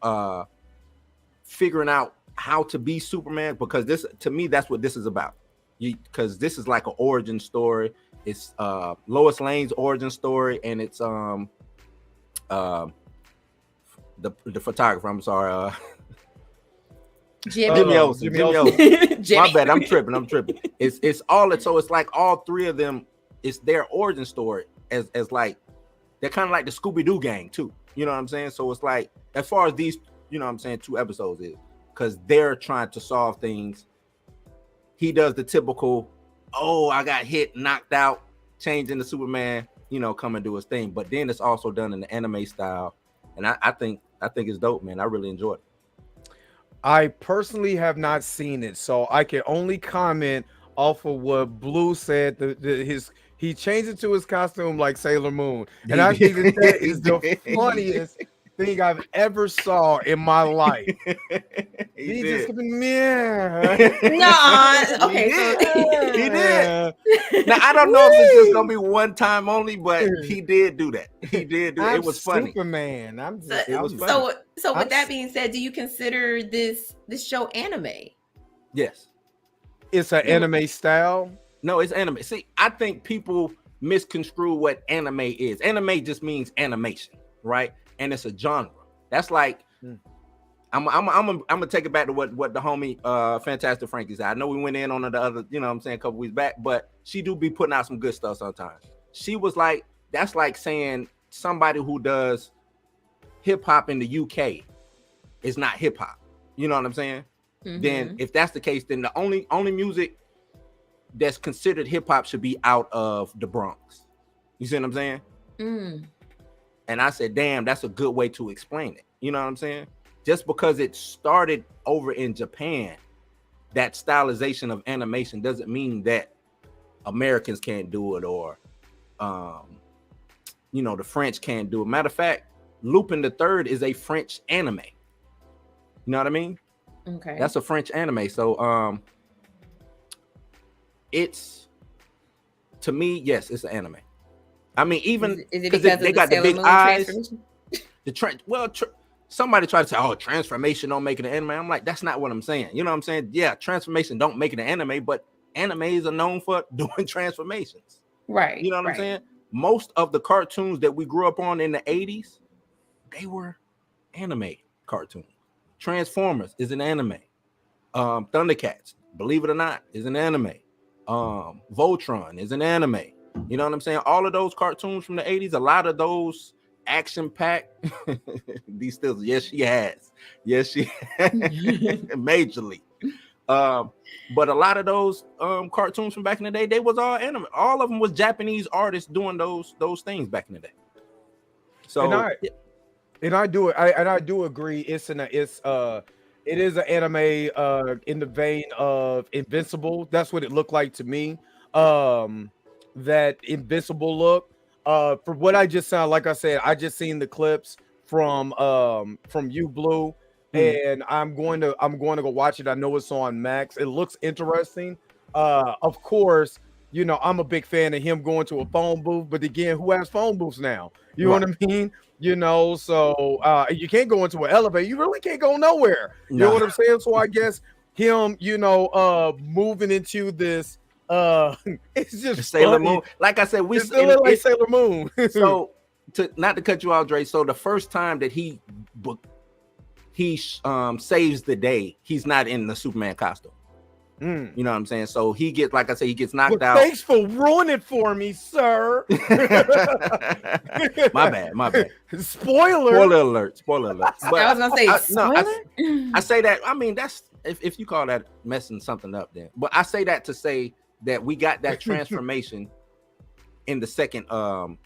[SPEAKER 4] figuring out how to be Superman, because this, to me, that's what this is about. Because this is like an origin story. It's Lois Lane's origin story, and it's the photographer. I'm sorry, Jimmy Olsen.
[SPEAKER 2] Jimmy
[SPEAKER 4] Jimmy
[SPEAKER 2] Olsen.
[SPEAKER 4] Olsen.
[SPEAKER 3] Jimmy.
[SPEAKER 4] My bad. I'm tripping. It's all it. So it's like all three of them. It's their origin story as like they're kind of like the Scooby-Doo gang too. You know what I'm saying? So it's like as far as these, you know what I'm saying, 2 episodes is because they're trying to solve things. He does the typical, oh, I got hit, knocked out, changing the Superman, you know, come and do his thing. But then it's also done in the anime style, and I think it's dope, man. I really enjoyed it.
[SPEAKER 2] I personally have not seen it, so I can only comment off of what Blue said. He changed it to his costume like Sailor Moon, and I think that is the funniest thing I've ever saw in my life. He just yeah.
[SPEAKER 3] No, okay.
[SPEAKER 4] He did. Now I don't know if it's just gonna be one time only, but he did do that. He did do it. It was funny.
[SPEAKER 2] Superman.
[SPEAKER 4] It was funny.
[SPEAKER 3] So with that being said, do you consider this show anime?
[SPEAKER 4] Yes.
[SPEAKER 2] It's an anime style.
[SPEAKER 4] No, it's anime. See, I think people misconstrue what anime is. Anime just means animation, right? And it's a genre. That's like I'm gonna take it back to what the homie Fantastic Frankie said. I know we went in on the other, you know what I'm saying, a couple weeks back, but she do be putting out some good stuff sometimes. She was like, that's like saying somebody who does hip hop in the UK is not hip hop. You know what I'm saying? Mm-hmm. Then if that's the case, then the only music that's considered hip hop should be out of the Bronx. You see what I'm saying? And I said, damn, that's a good way to explain it. You know what I'm saying? Just because it started over in Japan, that stylization of animation doesn't mean that Americans can't do it or, you know, the French can't do it. Matter of fact, Lupin the Third is a French anime. You know what I mean?
[SPEAKER 3] Okay.
[SPEAKER 4] That's a French anime. So, it's, to me, yes, it's an anime. I mean, even
[SPEAKER 3] is it because
[SPEAKER 4] they got the big eyes. Somebody tried to say, "Oh, transformation don't make it an anime." I'm like, that's not what I'm saying. You know what I'm saying? Yeah, transformation don't make it an anime, but animes are known for doing transformations.
[SPEAKER 3] Right.
[SPEAKER 4] You know what I'm saying? Most of the cartoons that we grew up on in the 80s, they were anime cartoons. Transformers is an anime. Thundercats, believe it or not, is an anime. Voltron is an anime. You know what I'm saying? All of those cartoons from the 80s, a lot of those action-packed. These stills, yes, she has. Yes, she has. Majorly. But a lot of those cartoons from back in the day, they was all anime. All of them was Japanese artists doing those things back in the day. So
[SPEAKER 2] and I do agree. It is an anime in the vein of Invincible. That's what it looked like to me. That Invincible look. For what I just saw, like I said, I just seen the clips from you, Blue, and I'm going to go watch it. I know it's on Max. It looks interesting. Of course, you know, I'm a big fan of him going to a phone booth, but again, who has phone booths now? You know what I mean? You know, so you can't go into an elevator. You really can't go nowhere. You know what I'm saying? So I guess him, you know, moving into this, it's just
[SPEAKER 4] Sailor
[SPEAKER 2] funny.
[SPEAKER 4] Moon. Like I said,
[SPEAKER 2] it's still like Sailor Moon.
[SPEAKER 4] So, not to cut you off, Dre. So the first time that he saves the day, he's not in the Superman costume. You know what I'm saying? So he gets, like I said, he gets knocked out.
[SPEAKER 2] Thanks for ruining it for me, sir.
[SPEAKER 4] My bad.
[SPEAKER 2] Spoiler
[SPEAKER 4] alert. But
[SPEAKER 3] I was gonna say spoiler.
[SPEAKER 4] I say that. I mean, that's if you call that messing something up, then. But I say that to say that we got that transformation in the second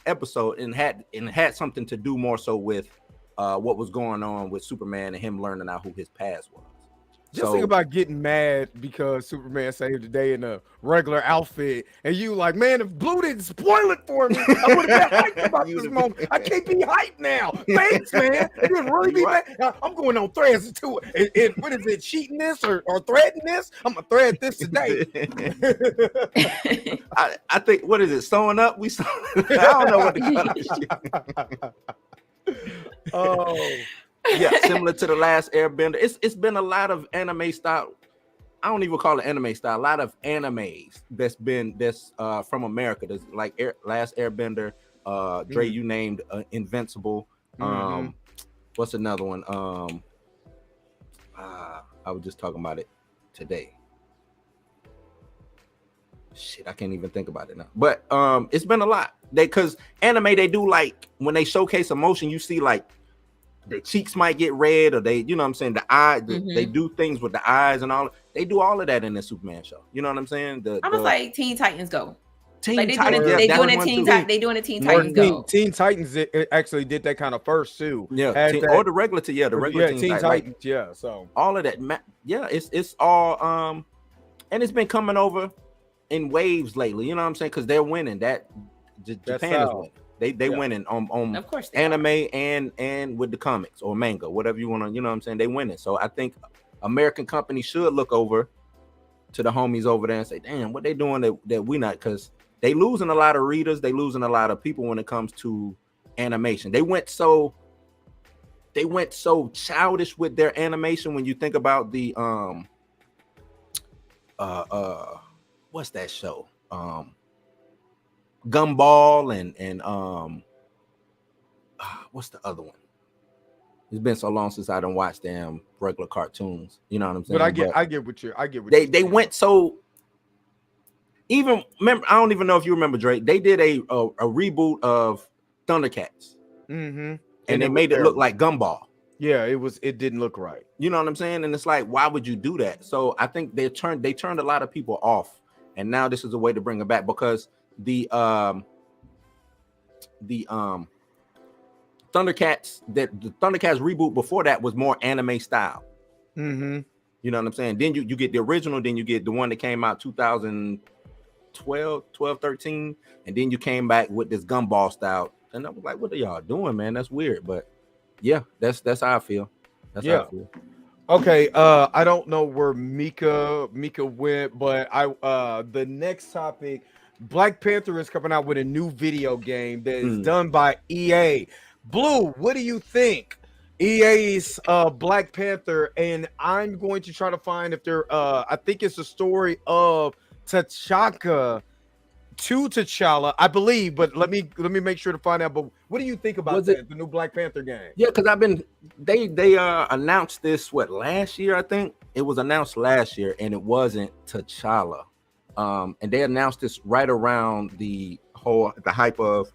[SPEAKER 4] episode, and had something to do more so with what was going on with Superman and him learning out who his past was.
[SPEAKER 2] Just think about getting mad because Superman saved the day in a regular outfit, and you like, man, if Blue didn't spoil it for me, I would have been hyped about this moment. I can't be hyped now. Thanks, man. You would really be mad. I'm going on threads too. And what is it, cheating this or threading this? I'm gonna thread this today.
[SPEAKER 4] I think, what is it? Sewing up? I don't know what to call it.
[SPEAKER 2] Oh.
[SPEAKER 4] Yeah, similar to the last Airbender. It's been a lot of anime style. I don't even call it anime style. A lot of animes that's from America. There's like last Airbender. Dre, you named Invincible. What's another one? I was just talking about it today. Shit, I can't even think about it now. But it's been a lot. Because anime, they do like when they showcase emotion, you see like their cheeks might get red, or they, you know what I'm saying, the eye, they do things with the eyes and all. They do all of that in the Superman show. You know what I'm saying?
[SPEAKER 3] I was like Teen Titans Go.
[SPEAKER 4] Teen
[SPEAKER 3] Like
[SPEAKER 4] Titans,
[SPEAKER 3] they doing a Teen Titans Go.
[SPEAKER 2] Teen Titans it actually did that kind of first too.
[SPEAKER 4] Yeah,
[SPEAKER 2] or
[SPEAKER 4] the regular
[SPEAKER 2] Teen Titans.
[SPEAKER 4] Like,
[SPEAKER 2] yeah, so
[SPEAKER 4] all of that. Yeah, it's all and it's been coming over in waves lately. You know what I'm saying? Because they're winning. Japan is winning. They winning on
[SPEAKER 3] of course
[SPEAKER 4] anime and with the comics or manga, whatever you want to, you know what I'm saying? They winning. So I think American companies should look over to the homies over there and say, damn, what they doing that we not, because they losing a lot of readers, they losing a lot of people when it comes to animation. They went so childish with their animation when you think about the what's that show? Gumball and what's the other one? It's been so long since I done watched damn regular cartoons. You know what I'm saying?
[SPEAKER 2] But I get what
[SPEAKER 4] they went so. Even remember, I don't even know if you remember, Drake. They did a reboot of Thundercats,
[SPEAKER 2] and
[SPEAKER 4] they made it look like Gumball.
[SPEAKER 2] Yeah, it didn't look right.
[SPEAKER 4] You know what I'm saying? And it's like, why would you do that? So I think they turned a lot of people off, and now this is a way to bring it back, because the Thundercats, the Thundercats reboot before that was more anime style. You know what I'm saying? Then you get the original, then you get the one that came out 2012, 13, and then you came back with this Gumball style, and I was like, what are y'all doing, man? That's weird. But yeah, that's how I feel. How I feel.
[SPEAKER 2] Okay, I don't know where Mika went, but the next topic, Black Panther is coming out with a new video game that is done by EA. Blue, what do you think? EA's Black Panther, and I'm going to try to find if there I think it's a story of T'Chaka to T'Challa, I believe, but let me make sure to find out. But what do you think about the new Black Panther game?
[SPEAKER 4] Yeah, because they announced this last year, I think it was announced last year, and it wasn't T'Challa. And they announced this right around the hype of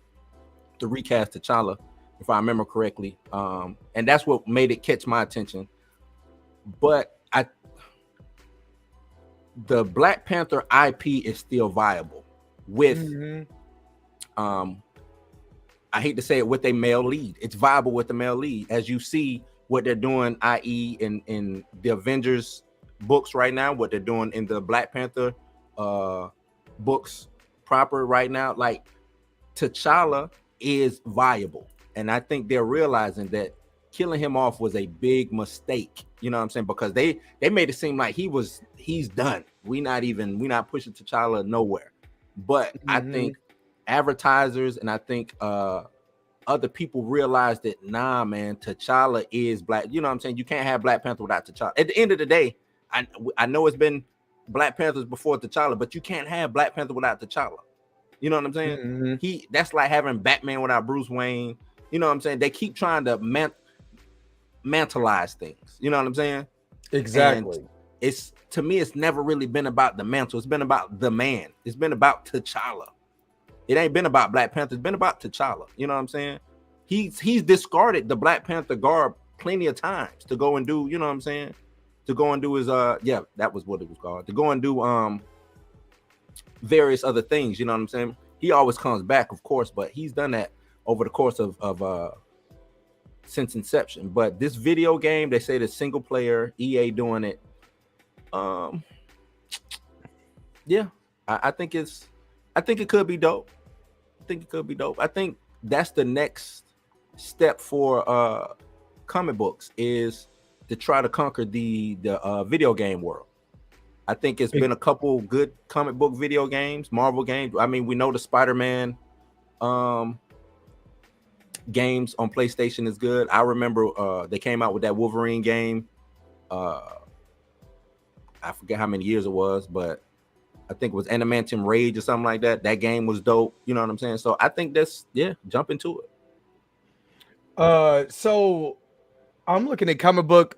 [SPEAKER 4] the recast T'Challa, if I remember correctly. And that's what made it catch my attention. But the Black Panther IP is still viable with I hate to say it, with a male lead. It's viable with the male lead, as you see what they're doing, i.e. in the Avengers books right now, what they're doing in the Black Panther books proper right now. Like, T'Challa is viable, and I think they're realizing that killing him off was a big mistake. You know what I'm saying? Because they made it seem like he's done. We not pushing T'Challa nowhere. But I think advertisers and I think other people realize that, nah, man, T'Challa is black. You know what I'm saying? You can't have Black Panther without T'Challa. At the end of the day, I know it's been Black Panthers before T'Challa, but you can't have Black Panther without T'Challa. You know what I'm saying? That's like having Batman without Bruce Wayne. You know what I'm saying? They keep trying to mantleize things. You know what I'm saying?
[SPEAKER 2] Exactly.
[SPEAKER 4] And to me, it's never really been about the mantle. It's been about the man. It's been about T'Challa. It ain't been about Black Panther. It's been about T'Challa. You know what I'm saying? He's discarded the Black Panther garb plenty of times to go and do, you know what I'm saying? To go and do his that was what it was called. To go and do various other things, you know what I'm saying? He always comes back, of course, but he's done that over the course of since inception. But this video game, they say the single player, EA doing it. Yeah, I think it could be dope. I think that's the next step for comic books, is to try to conquer the video game world. I think it's been a couple good comic book video games, Marvel games. I mean, we know the Spider-Man games on PlayStation is good. I remember they came out with that Wolverine game. I forget how many years it was, but I think it was Animantium Rage or something like that. That game was dope. You know what I'm saying? So I think jump into it.
[SPEAKER 2] So I'm looking at comic book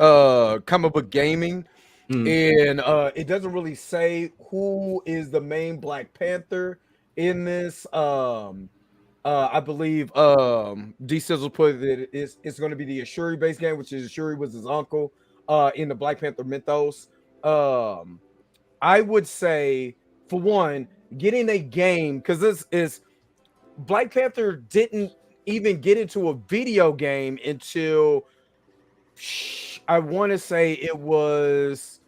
[SPEAKER 2] gaming. And it doesn't really say who is the main Black Panther in this. I believe D Sizzle put that it's going to be the Ashuri based game, which is Ashuri was his uncle in the Black Panther mythos. I would say, for one, getting a game, because this is Black Panther didn't even get into a video game until I want to say it was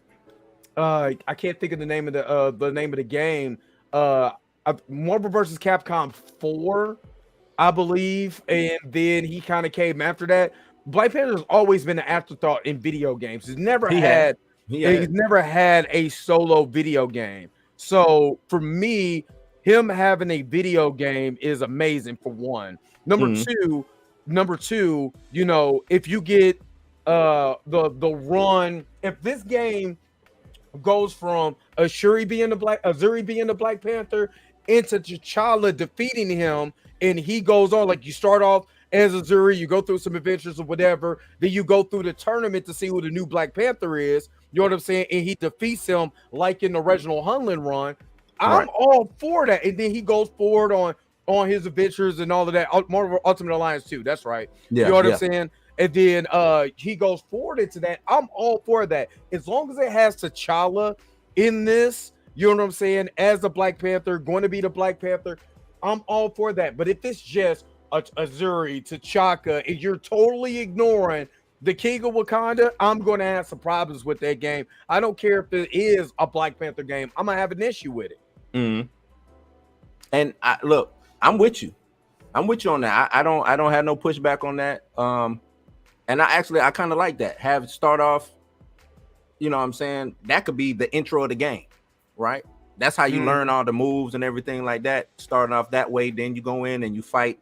[SPEAKER 2] I can't think of the name of the game. Marvel versus Capcom 4, I believe, and then he kind of came after that. Black Panther's always been an afterthought in video games. He's never had a solo video game. So for me, him having a video game is amazing for one. Number two, you know, if you get the run, if this game goes from Azuri being the Black Panther into T'Challa defeating him, and he goes on, like, you start off as Azuri, you go through some adventures or whatever, then you go through the tournament to see who the new Black Panther is, you know what I'm saying, and he defeats him like in the Reginald Hunlin run. I'm all for that. And then he goes forward on his adventures and all of that. Marvel Ultimate Alliance 2, that's right. You know what I'm saying? And then he goes forward into that. I'm all for that. As long as it has T'Challa in this, you know what I'm saying, as the Black Panther, going to be the Black Panther, I'm all for that. But if it's just Azuri, T'Chaka, and you're totally ignoring the King of Wakanda, I'm going to have some problems with that game. I don't care if it is a Black Panther game. I'm going to have an issue with it.
[SPEAKER 4] And look, I'm with you. I'm with you on that. I don't have no pushback on that. And I kind of like that. Have it start off, you know what I'm saying? That could be the intro of the game, right? That's how you learn all the moves and everything like that. Starting off that way, then you go in and you fight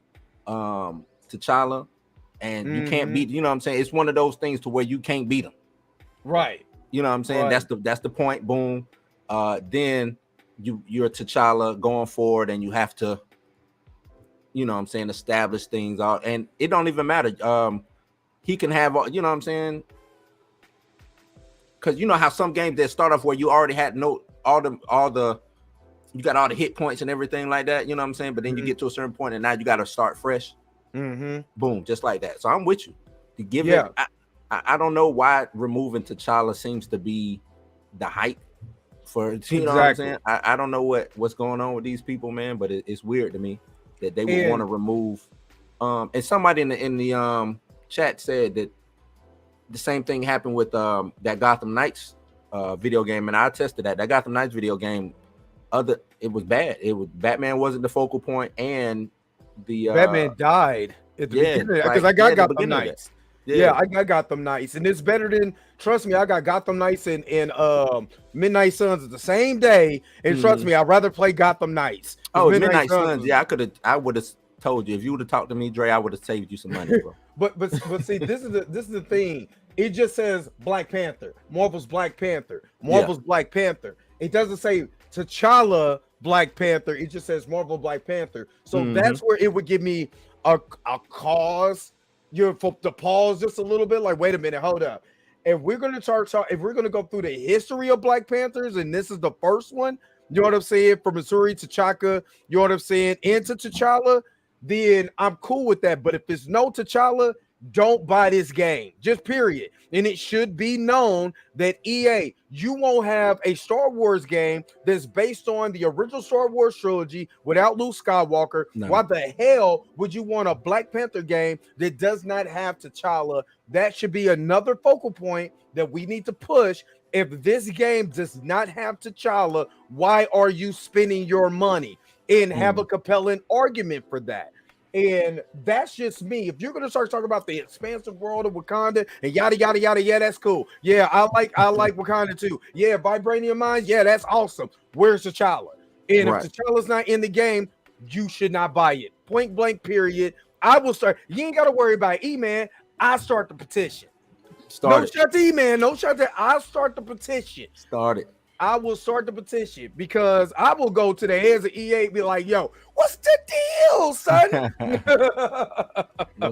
[SPEAKER 4] T'Challa, and you can't beat, you know what I'm saying? It's one of those things to where you can't beat him.
[SPEAKER 2] Right.
[SPEAKER 4] You know what I'm saying?
[SPEAKER 2] Right.
[SPEAKER 4] That's the point. Boom. Then you're T'Challa going forward, and you have to, you know what I'm saying, establish things out. And it don't even matter. He can have, you know what I'm saying? Because you know how some games that start off where you already had you got all the hit points and everything like that, you know what I'm saying? But then you get to a certain point and now you got to start fresh. Boom, just like that. So I'm with you. To give it, I don't know why removing T'Challa seems to be the hype for, you know what I'm saying? I don't know what's going on with these people, man, but it's weird to me that they would want to remove. And somebody in the chat said that the same thing happened with that Gotham Knights video game, and I attested that Gotham Knights video game, it was bad. Batman wasn't the focal point, and the
[SPEAKER 2] Batman died at the beginning, because I got Gotham Knights. I got Gotham Knights, and it's better than, trust me, I got Gotham Knights and Midnight Suns at the same day, and trust me, I'd rather play Gotham Knights.
[SPEAKER 4] Oh, Midnight Suns, I would have told you, if you would have talked to me, Dre, I would have saved you some money, bro.
[SPEAKER 2] but see, this is the thing. It just says Black Panther, Marvel's Black Panther, Black Panther. It doesn't say T'Challa Black Panther. It just says Marvel Black Panther. So that's where it would give me a cause, to pause just a little bit. Like, wait a minute, hold up. If we're gonna if we're gonna go through the history of Black Panthers, and this is the first one, you know what I'm saying, from Azuri to T'Chaka, you know what I'm saying, into T'Challa, then I'm cool with that. But if there's no T'Challa, don't buy this game, just period. And it should be known that EA, you won't have a Star Wars game that's based on the original Star Wars trilogy without Luke Skywalker. No. Why the hell would you want a Black Panther game that does not have T'Challa? That should be another focal point that we need to push. If this game does not have T'Challa, why are you spending your money? And have a compelling argument for that. And that's just me. If you're gonna start talking about the expansive world of Wakanda and yada yada yada, yeah, that's cool. Yeah, I like Wakanda too. Yeah, Vibranium Mines, yeah, that's awesome. Where's T'Challa? And if T'Challa's not in the game, you should not buy it. Point blank, period. I will start. You ain't gotta worry about E-Man. I start the petition. No shot to E-Man. No shot to. I start the petition.
[SPEAKER 4] Start it.
[SPEAKER 2] I will start the petition because I will go to the heads of EA and be like, yo, what's the deal, son?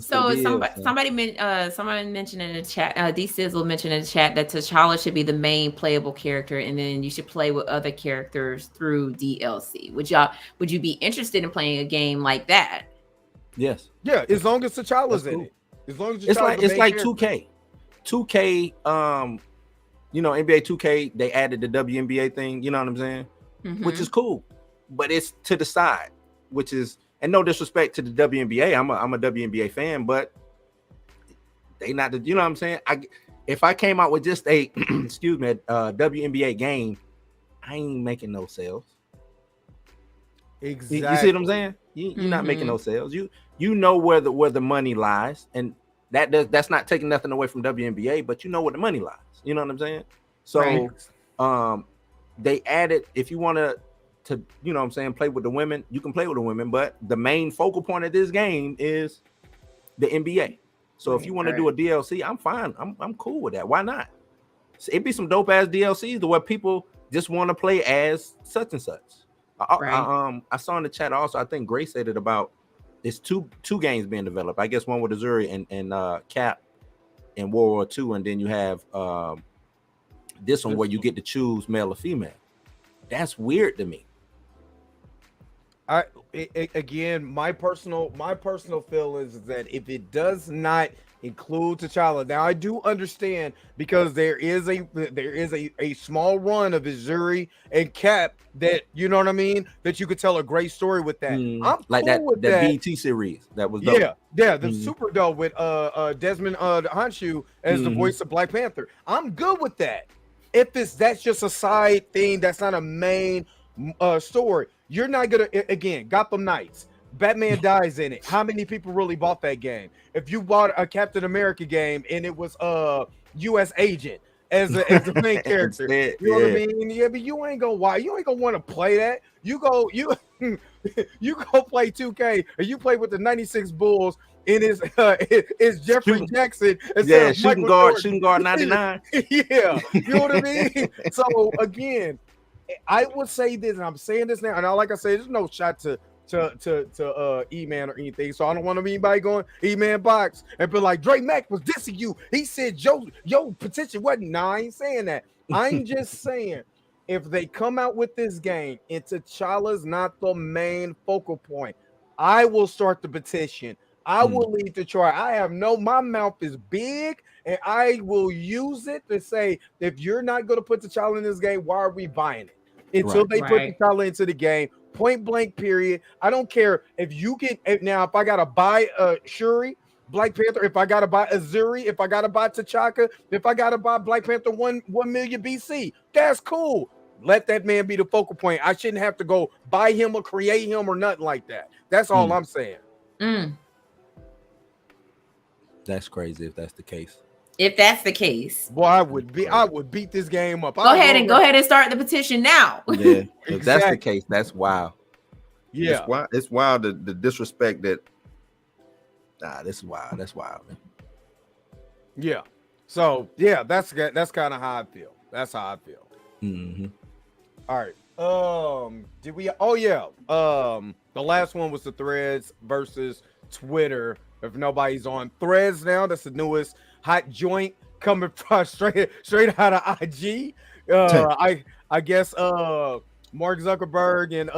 [SPEAKER 3] So somebody mentioned in the chat, D Sizzle mentioned in the chat that T'Challa should be the main playable character, and then you should play with other characters through DLC. Would you be interested in playing a game like that?
[SPEAKER 5] Yes.
[SPEAKER 2] Yeah, as long as T'Challa's in
[SPEAKER 5] cool.
[SPEAKER 2] it. As long as
[SPEAKER 5] It's like
[SPEAKER 2] character.
[SPEAKER 5] 2K. 2K, you know, NBA 2K, they added the WNBA thing, you know what I'm saying? Which is cool. But it's to the side, which is, and no disrespect to the WNBA. I'm a WNBA fan, but they not the, you know what I'm saying? If I came out with just a excuse me, WNBA game, I ain't making no sales.
[SPEAKER 2] Exactly.
[SPEAKER 5] You see what I'm saying? You're not making no sales. You know where the money lies, and that's not taking nothing away from WNBA, but you know where the money lies. You know what I'm saying? So they added, if you want to you know what I'm saying, play with the women, you can play with the women, but the main focal point of this game is the NBA. So if you want to do a DLC, I'm fine. I'm cool with that. Why not? So it'd be some dope ass DLCs to where people just want to play as such and such. I saw in the chat also, I think Grace said it about it's two games being developed. I guess one with Azuri and Cap in World War II, and then you have this one where you get to choose male or female. That's weird to me.
[SPEAKER 2] Again, my personal feelings is that if it does not include T'Challa, now I do understand because there is a small run of Azuri and Cap that, you know what I mean, that you could tell a great story with that. I'm
[SPEAKER 5] like
[SPEAKER 2] cool with
[SPEAKER 5] that BT series that was dope.
[SPEAKER 2] the super dope with Desmond Honshu as the voice of Black Panther. I'm good with that. If that's just a side thing, that's not a main story. You're not gonna, again, Gotham Knights, Batman dies in it. How many people really bought that game? If you bought a Captain America game and it was US Agent as the main character, you know what I mean? Yeah, but you ain't gonna want to play that. You go play 2K and you play with the 96 Bulls. It is Jeffrey Jackson.
[SPEAKER 5] Shooting guard 99.
[SPEAKER 2] Yeah, you know what I mean? So again, I would say this, and I'm saying this now, and like I said, there's no shot to E-Man or anything, so I don't want anybody going E-Man box and be like, Dre Mack was dissing you. He said your petition wasn't. Nah, I ain't saying that. I'm just saying, if they come out with this game and T'Challa's not the main focal point, I will start the petition. I will lead the try. My mouth is big, and I will use it to say, if you're not going to put T'Challa in this game, why are we buying it? Until they put T'Challa into the game, point blank, period. I don't care if you get, now if I got to buy Shuri, Black Panther, if I got to buy Azuri, if I got to buy T'Chaka, if I got to buy Black Panther 1 million BC, that's cool. Let that man be the focal point. I shouldn't have to go buy him or create him or nothing like that. That's all I'm saying.
[SPEAKER 5] That's crazy if that's the case.
[SPEAKER 3] If that's the case,
[SPEAKER 2] boy, I would beat this game up.
[SPEAKER 3] Go ahead and start the petition now.
[SPEAKER 5] Yeah, if that's the case, that's wild.
[SPEAKER 2] Yeah,
[SPEAKER 5] it's wild the disrespect that. This is wild. That's wild, man.
[SPEAKER 2] Yeah. So yeah, that's kind of how I feel. That's how I feel. All right. Did we? Oh yeah. The last one was the Threads versus Twitter. If nobody's on Threads now, that's the newest hot joint coming from straight out of IG. I guess Mark Zuckerberg and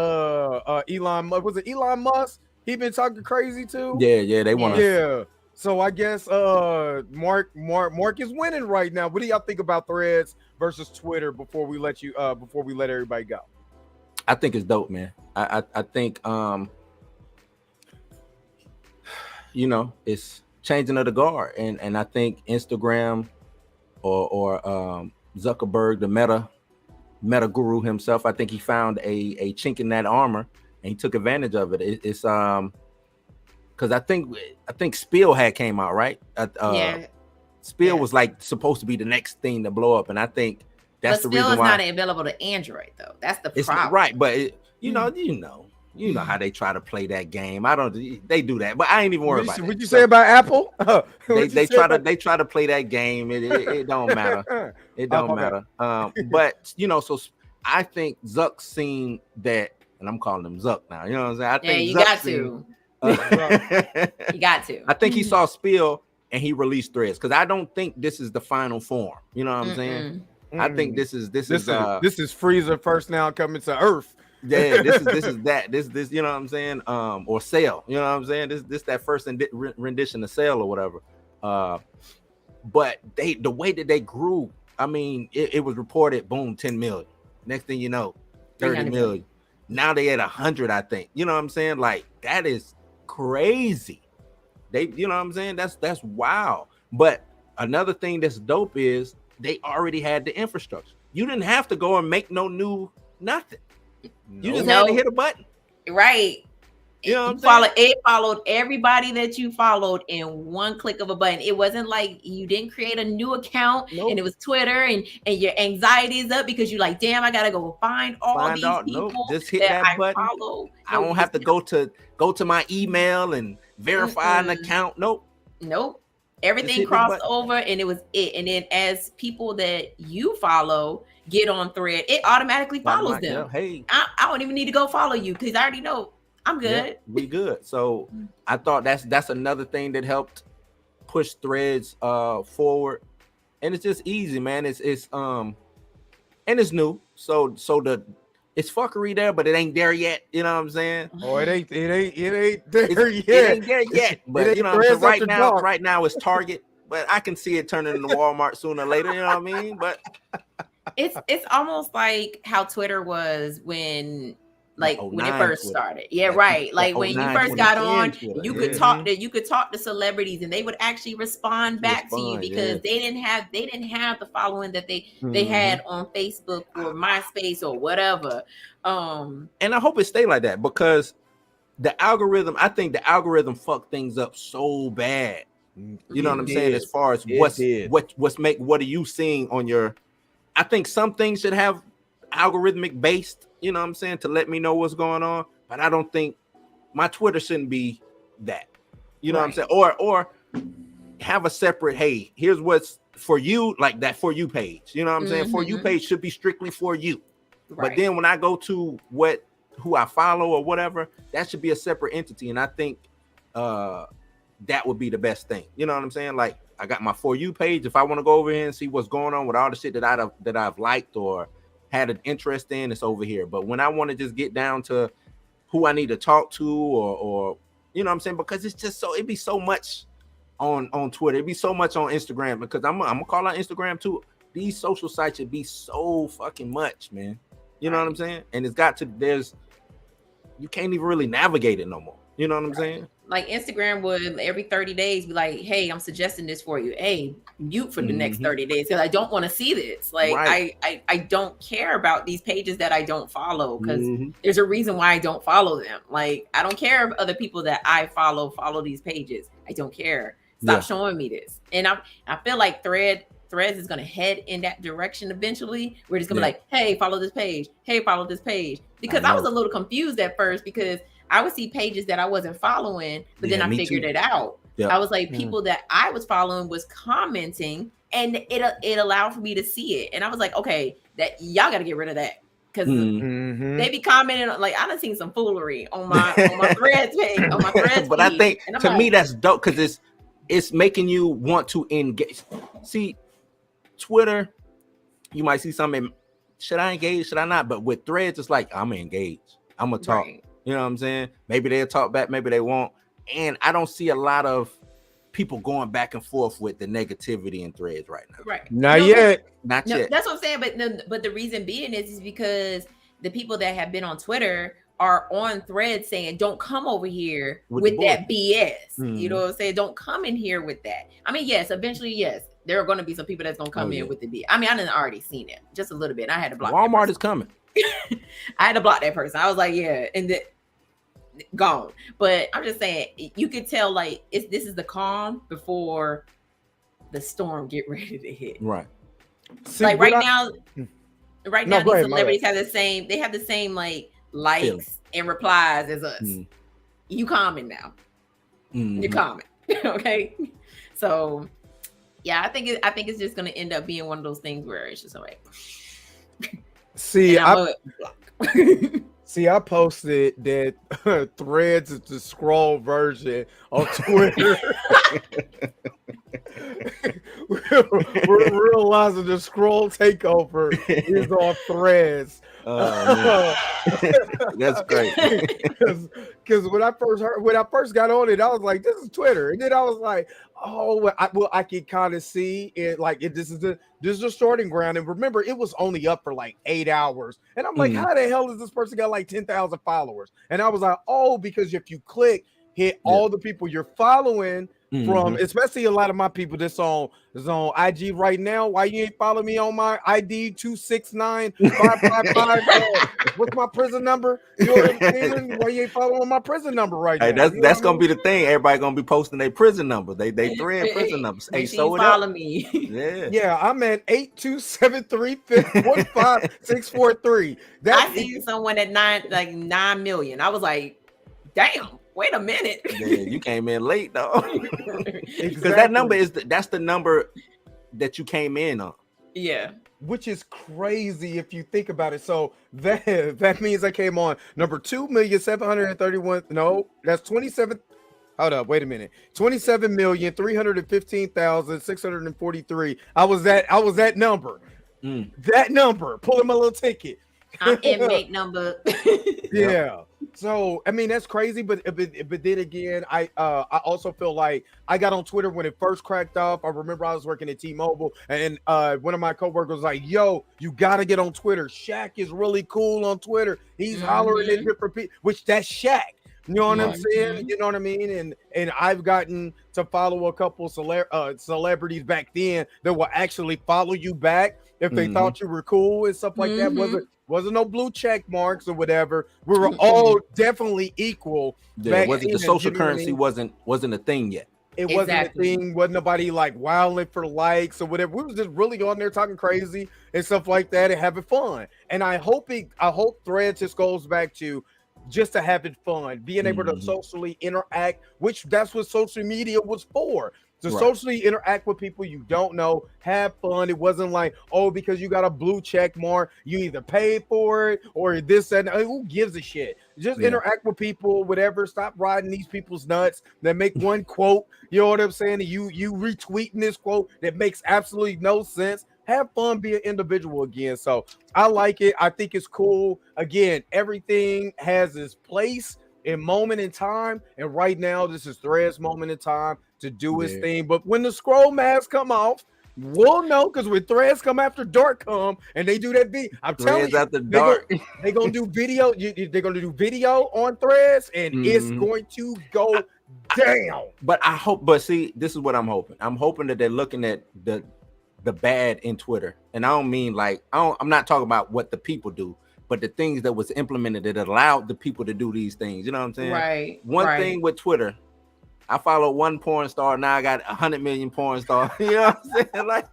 [SPEAKER 2] Elon, was it Elon Musk? He been talking crazy too.
[SPEAKER 5] Yeah, they want to.
[SPEAKER 2] Yeah. So I guess Mark is winning right now. What do y'all think about Threads versus Twitter before we let everybody go?
[SPEAKER 5] I think it's dope, man. I think you know, it's changing of the guard, and I think Instagram or Zuckerberg, the meta guru himself, I think he found a chink in that armor and he took advantage of it. It's because I think Spiel had came out, right? Spiel was like supposed to be the next thing to blow up, and I think that's the reason why.
[SPEAKER 3] Spiel is not available to Android though. That's the problem,
[SPEAKER 5] right? But you know how they try to play that game. They do that, but I ain't even worried about it.
[SPEAKER 2] What you say about Apple?
[SPEAKER 5] They try to play that game. It don't matter. It don't matter. But you know, so I think Zuck seen that, and I'm calling him Zuck now. You know what I'm saying? I think
[SPEAKER 3] you
[SPEAKER 5] Zuck
[SPEAKER 3] got
[SPEAKER 5] seen,
[SPEAKER 3] to. You got to.
[SPEAKER 5] I think he saw Spill and he released Threads because I don't think this is the final form. You know what I'm saying? I think this is
[SPEAKER 2] Frieza first now coming to Earth.
[SPEAKER 5] Yeah, this is that. This you know what I'm saying? Or Cell. You know what I'm saying? This that first rendition of Cell or whatever. But the way that they grew, I mean, it was reported, boom, 10 million. Next thing you know, 30 million. Now they at 100, I think. You know what I'm saying? Like, that is crazy. They, you know what I'm saying? That's wild. But another thing that's dope is they already had the infrastructure. You didn't have to go and make no new nothing. You just had to hit a button.
[SPEAKER 3] Right.
[SPEAKER 5] You know what I'm saying?
[SPEAKER 3] It followed everybody that you followed in one click of a button. It wasn't like you didn't create a new account and it was Twitter and your anxiety is up because you're like, damn, I gotta go find these people.
[SPEAKER 5] Just hit that button.
[SPEAKER 3] Follow.
[SPEAKER 5] I don't have to go to my email and verify an account. Nope.
[SPEAKER 3] Everything crossed over and it was it. And then as people that you follow get on Thread, it automatically follows them.
[SPEAKER 5] Hey,
[SPEAKER 3] I don't even need to go follow you because I already know I'm good.
[SPEAKER 5] Yeah, we good. So I thought that's another thing that helped push Threads forward. And it's just easy, man. It's and it's new. So it's fuckery there, but it ain't there yet. You know what I'm saying?
[SPEAKER 2] Oh, it ain't there yet.
[SPEAKER 5] It ain't there yet. But you know what I'm saying? Right now it's Target, but I can see it turning into Walmart sooner or later. You know what I mean? But
[SPEAKER 3] it's almost like how Twitter was when when it first started. Yeah, right. Like when you first got on, you could talk to celebrities and they would actually respond back to you because they didn't have the following that they had on Facebook or MySpace or whatever.
[SPEAKER 5] And I hope it stay like that because I think the algorithm fucked things up so bad. You know what I'm saying? As far as what are you seeing on your, I think some things should have algorithmic based, you know what I'm saying, to let me know what's going on, but I don't think my Twitter shouldn't be that, you know what I'm saying, or have a separate, hey, here's what's for you, like that For You page, you know what I'm saying, For You page should be strictly for you, but then when I go to who I follow or whatever, that should be a separate entity, and I think that would be the best thing, you know what I'm saying, like I got my For You page, if I want to go over here and see what's going on with all the shit that I've liked or had an interest in, it's over here. But when I want to just get down to who I need to talk to or you know what I'm saying, because it's just it'd be so much on Twitter, it'd be so much on Instagram, because I'm gonna call out Instagram too. These social sites should be so fucking much, man. You know what I'm saying? And it's got to, you can't even really navigate it no more. You know what I'm saying?
[SPEAKER 3] Like Instagram would every 30 days be like, hey, I'm suggesting this for you. Hey, mute for the next 30 days because I don't want to see this. Like I don't care about these pages that I don't follow because there's a reason why I don't follow them. Like I don't care if other people that I follow these pages. I don't care. Stop showing me this. And I feel like Threads is gonna head in that direction eventually. We're just gonna be like, hey, follow this page. Hey, follow this page. Because I was a little confused at first because I would see pages that I wasn't following, but then I figured it out. Yep. I was like, people that I was following was commenting, and it allowed for me to see it. And I was like, okay, that y'all got to get rid of that because they be commenting like I done seen some foolery on my Threads page, on my Threads.
[SPEAKER 5] But I think to me that's dope because it's making you want to engage. See, Twitter, you might see something. Should I engage? Should I not? But with Threads, it's like I'm engaged. I'm gonna talk. Right. You know what I'm saying? Maybe they'll talk back, maybe they won't. And I don't see a lot of people going back and forth with the negativity in Threads right now.
[SPEAKER 3] Right.
[SPEAKER 2] Not yet.
[SPEAKER 5] Not yet.
[SPEAKER 3] That's what I'm saying. But the reason being is because the people that have been on Twitter are on Threads saying, don't come over here with that BS. You know what I'm saying? Don't come in here with that. I mean, yes, eventually, yes. There are going to be some people that's going to come in with the BS. I mean, I done already seen it just a little bit. I had to block
[SPEAKER 5] Walmart is coming.
[SPEAKER 3] I had to block that person. I was like, yeah, and gone. But I'm just saying, you could tell like this is the calm before the storm get ready to hit.
[SPEAKER 5] Right.
[SPEAKER 3] See, like right now, these celebrities have the same like likes and replies as us. You calming now. You're calming. Okay. So yeah, I think it's just gonna end up being one of those things where it's just like
[SPEAKER 2] See,
[SPEAKER 3] and I'm a block.
[SPEAKER 2] See, I posted that Threads is the scroll version of Twitter. We're realizing the scroll takeover is on Threads.
[SPEAKER 5] Oh, that's great.
[SPEAKER 2] Because when I first got on it, I was like, "This is Twitter," and then I was like, "Oh, well, I can kind of see it. Like, this is the starting ground." And remember, it was only up for like 8 hours, and I'm like, "How the hell is this person got like 10,000 followers?" And I was like, "Oh, because if you hit all the people you're following." From especially a lot of my people that's on IG right now. Why you ain't follow me on my ID 269-555? What's my prison number? You know what I'm saying? Why you ain't following my prison number right
[SPEAKER 5] Hey,
[SPEAKER 2] now?
[SPEAKER 5] that's gonna be the thing. Everybody gonna be posting their prison number. They Thread prison numbers. Hey, so it
[SPEAKER 3] follow
[SPEAKER 5] up.
[SPEAKER 3] me.
[SPEAKER 2] Yeah, I'm at 827315643.
[SPEAKER 3] I seen someone at 9 million. I was like, damn. Wait a minute.
[SPEAKER 5] Yeah, you came in late though. Because that number that's the number that you came in on.
[SPEAKER 3] Yeah.
[SPEAKER 2] Which is crazy if you think about it. So that means I came on number 2,731. No, that's 27. Hold up, wait a minute. 27,315,643. I was that number. That number. Pulling my little ticket.
[SPEAKER 3] I'm inmate number.
[SPEAKER 2] Yeah. So I mean that's crazy, but then again, I also feel like I got on Twitter when it first cracked off. I remember I was working at T-Mobile, and one of my coworkers was like, "Yo, you gotta get on Twitter. Shaq is really cool on Twitter. He's hollering at different people." Which that's Shaq. You know what I'm saying? You know what I mean? And I've gotten to follow a couple celebrities back then that will actually follow you back if they thought you were cool and stuff like that. Wasn't no blue check marks or whatever. We were all definitely equal.
[SPEAKER 5] Yeah, wasn't the social currency wasn't a thing yet.
[SPEAKER 2] It wasn't a thing. Wasn't nobody like wilding for likes or whatever. We was just really on there talking crazy and stuff like that and having fun. And I hope Threads just goes back to just to having fun, being able to socially interact, which that's what social media was for. To socially interact with people you don't know, have fun. It wasn't like, oh, because you got a blue check mark, you either pay for it or this and who gives a shit? Just interact with people, whatever. Stop riding these people's nuts that make one quote. You know what I'm saying? You retweeting this quote that makes absolutely no sense. Have fun, be an individual again. So I like it. I think it's cool. Again, everything has its place and moment in time. And right now, this is Threads' moment in time to do his thing. But when the scroll masks come off, we'll know, because when Threads come after dark come and they do that I'm telling you,
[SPEAKER 5] after dark.
[SPEAKER 2] They're gonna do video. They're gonna do video on Threads, and it's going to go down.
[SPEAKER 5] But see, this is what I'm hoping. I'm hoping that they're looking at the bad in Twitter, and I don't mean like I'm not talking about what the people do, but the things that was implemented that allowed the people to do these things. You know what I'm saying?
[SPEAKER 3] Right.
[SPEAKER 5] One thing with Twitter, I follow one porn star. Now I got 100 million porn stars. You know what I'm saying? Like,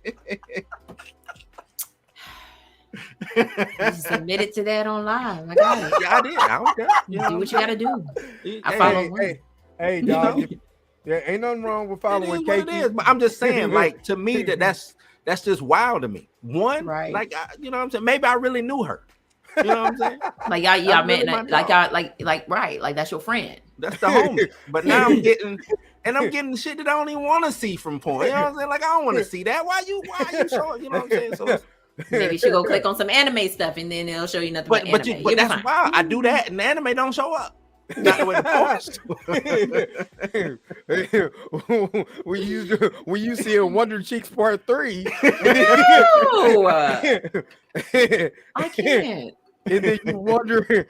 [SPEAKER 3] you submitted to that online. I got it.
[SPEAKER 5] Yeah, I did. I don't care.
[SPEAKER 3] Do what you gotta do. I follow one.
[SPEAKER 2] Hey, dog. Yeah, ain't nothing wrong with following
[SPEAKER 5] Kiki. It is, but I'm just saying, like, to me, that's just wild to me. One, like, you know what I'm saying? Maybe I really knew her. You know what I'm saying?
[SPEAKER 3] Like y'all met like that's your friend.
[SPEAKER 5] That's the homie. But now I'm getting shit that I don't even want to see from porn. You know what I'm saying? Like, I don't want to see that. Why you showing? You know what I'm saying? So
[SPEAKER 3] maybe you should go click on some anime stuff and then it'll show you nothing but anime.
[SPEAKER 5] But that's wild. I do that and the anime don't show up. Not the way the
[SPEAKER 2] when you see a Wonder Cheeks Part 3,
[SPEAKER 3] I can't.
[SPEAKER 2] And then you wonder,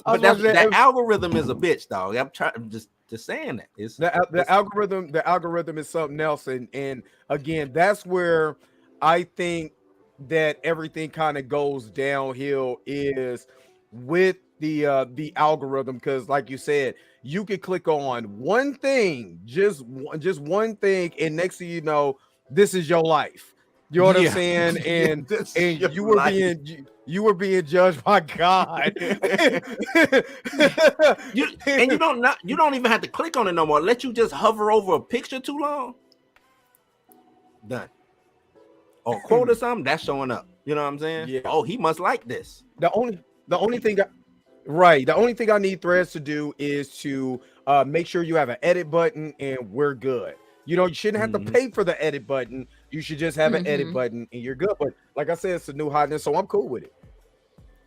[SPEAKER 5] but that algorithm is a bitch, dog. I'm just saying that. It's
[SPEAKER 2] the algorithm is something else, and again, that's where I think that everything kind of goes downhill is with the algorithm, because like you said, you could click on one thing, just one thing, and next thing you know, this is your life. You know what I'm saying? And you were being judged by God.
[SPEAKER 5] you don't even have to click on it no more. Let you just hover over a picture too long. Done. Or quote or something, that's showing up. You know what I'm saying?
[SPEAKER 2] Yeah.
[SPEAKER 5] Oh, he must like this.
[SPEAKER 2] The only thing the only thing I need Threads to do is to make sure you have an edit button and we're good. You shouldn't have to pay for the edit button. You should just have an edit button and you're good. But like I said, it's a new hotness, so I'm cool with it.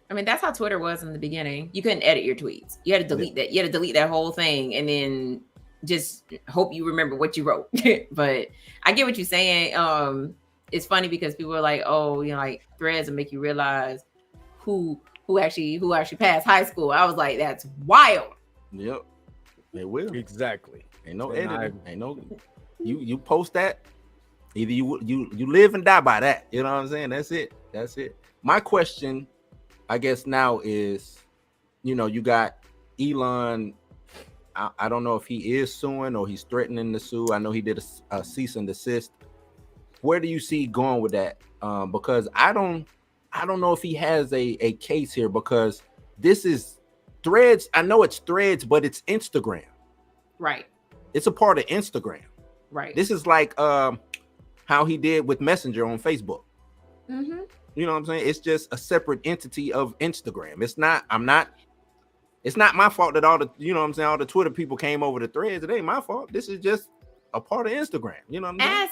[SPEAKER 3] I mean, that's how Twitter was in the beginning. You couldn't edit your tweets. You had to delete that. You had to delete that whole thing and then just hope you remember what you wrote. But I get what you're saying. It's funny because people are like, oh, like Threads will make you realize who actually passed high school. I was like, that's wild.
[SPEAKER 5] Yep. It will.
[SPEAKER 2] Exactly.
[SPEAKER 5] Ain't no editing. Ain't no you post that. Either you live and die by that. You know what I'm saying? That's it. My question, I guess now is, you got Elon. I don't know if he is suing or he's threatening to sue. I know he did a cease and desist. Where do you see going with that? Because I don't know if he has a case here, because this is Threads. I know it's Threads, but it's Instagram.
[SPEAKER 3] Right.
[SPEAKER 5] It's a part of Instagram.
[SPEAKER 3] Right.
[SPEAKER 5] This is like how he did with Messenger on Facebook.
[SPEAKER 3] Mm-hmm.
[SPEAKER 5] You know what I'm saying? It's just a separate entity of Instagram. It's not my fault that all the Twitter people came over to Threads. It ain't my fault. This is just a part of Instagram. You know what I'm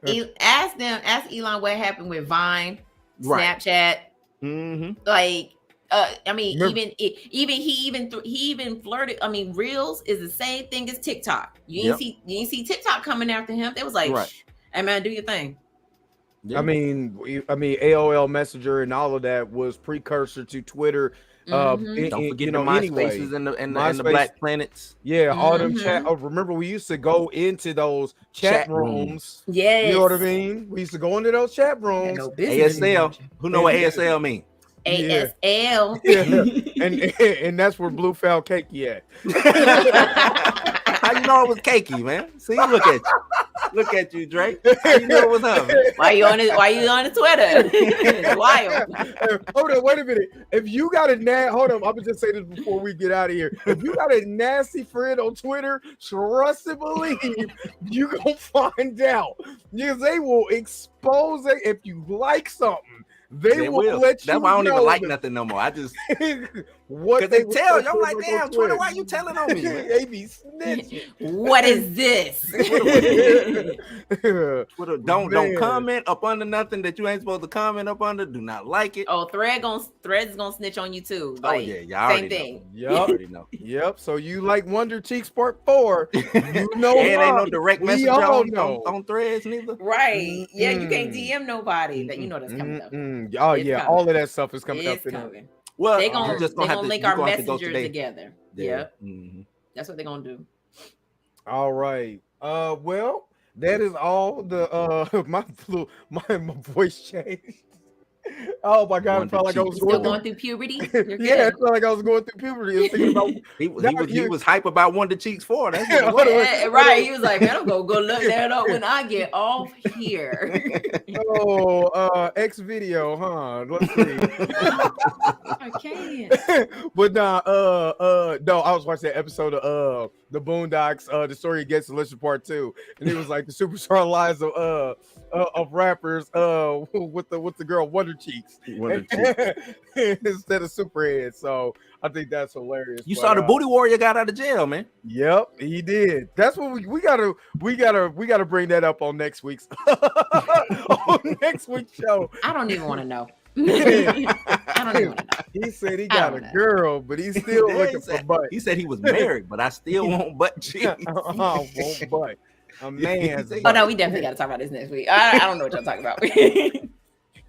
[SPEAKER 5] saying?
[SPEAKER 3] Ask Elon what happened with Vine,
[SPEAKER 5] Right.
[SPEAKER 3] Snapchat. Like, I mean,
[SPEAKER 2] Remember,
[SPEAKER 3] he even flirted. I mean, Reels is the same thing as TikTok. You didn't see TikTok coming after him. They was like,
[SPEAKER 5] Right.
[SPEAKER 3] hey man, do your thing.
[SPEAKER 2] I mean, AOL Messenger and all of that was precursor to Twitter.
[SPEAKER 5] Don't forget the MySpaces and the Black Planets.
[SPEAKER 2] Yeah, all them chat. Oh, remember, we used to go into those chat rooms.
[SPEAKER 3] Yes.
[SPEAKER 2] You know what I mean? We used to go into those chat rooms.
[SPEAKER 5] ASL. Who know what ASL mean?
[SPEAKER 3] ASL.
[SPEAKER 2] Yeah. and that's where Blue found Cakey at.
[SPEAKER 5] How you know it was Cakey, man? See, look at you, Drake. How you know it was her, man?
[SPEAKER 3] Why you on the Twitter? It's wild.
[SPEAKER 2] Hold on, wait a minute. If you got hold on, I'm gonna just say this before we get out of here. If you got a nasty friend on Twitter, trust and believe you gonna find out, because they will expose it. If you like something, they will let you know.
[SPEAKER 5] That's why I don't even like nothing no more. I just
[SPEAKER 2] what
[SPEAKER 5] they tell you. I'm like, damn, Twitter, why you telling on me?
[SPEAKER 2] They be snitching.
[SPEAKER 3] What is this?
[SPEAKER 5] Twitter, don't comment up under nothing that you ain't supposed to comment up under. Do not like it.
[SPEAKER 3] Oh, Threads is gonna snitch on you too.
[SPEAKER 5] Like, oh yeah,
[SPEAKER 3] same thing.
[SPEAKER 2] Yep. So you like Wonder Cheeks Part 4? You know,
[SPEAKER 5] and ain't no direct message on Threads neither.
[SPEAKER 3] Right? Yeah, you can't DM nobody. That that's coming up.
[SPEAKER 2] Oh yeah, all of that stuff is coming up.
[SPEAKER 3] Well, they're gonna link our messengers together. Yeah. That's what they're gonna do.
[SPEAKER 2] All right. Well, that is all. The my voice changed. Oh my god! It felt like I was
[SPEAKER 3] going through puberty.
[SPEAKER 2] Yeah, it felt like I was going through puberty.
[SPEAKER 5] He was hype about Wonder Cheeks 4. That's
[SPEAKER 3] right. He was like, man, I'm gonna go look that up when I get off here.
[SPEAKER 2] X video, huh? Let's see.
[SPEAKER 3] I can't.
[SPEAKER 2] But no, I was watching that episode of the Boondocks, the story against Delicious Part 2, and it was like the superstar lives of rappers with the girl Wonder Cheeks instead of Superhead. So I think that's hilarious.
[SPEAKER 5] You saw the Booty Warrior got out of jail, man.
[SPEAKER 2] Yep, he did. That's what we gotta bring that up on next week's show.
[SPEAKER 3] I don't even want to know. I don't even want to know.
[SPEAKER 2] He said he got a girl, but he's still looking for butt.
[SPEAKER 5] He said he was married, but I still want butt cheeks.
[SPEAKER 2] Want butt. A man.
[SPEAKER 3] Oh no, we definitely got to talk about this next week. I don't know what y'all talking about.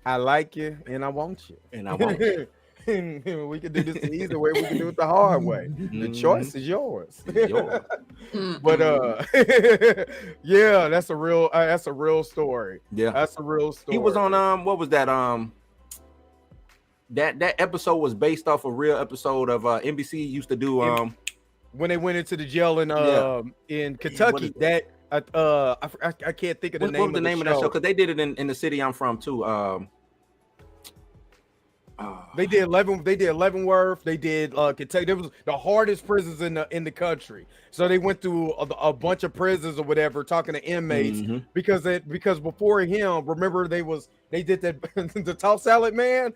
[SPEAKER 2] I like you and I want you.
[SPEAKER 5] And I want you.
[SPEAKER 2] We can do this the easy way. We can do it the hard way. The choice is yours. But yeah, that's a real story.
[SPEAKER 5] Yeah,
[SPEAKER 2] that's a real story.
[SPEAKER 5] He was on what was that? That episode was based off a real episode of NBC used to do
[SPEAKER 2] when they went into the jail in Kentucky. That I can't think of the name.
[SPEAKER 5] What was the name of that show? Because they did it in the city I'm from too.
[SPEAKER 2] They did Leavenworth. They did Kentucky. It was the hardest prisons in the country. So they went through a bunch of prisons or whatever, talking to inmates because before him, remember they did that the toss salad man,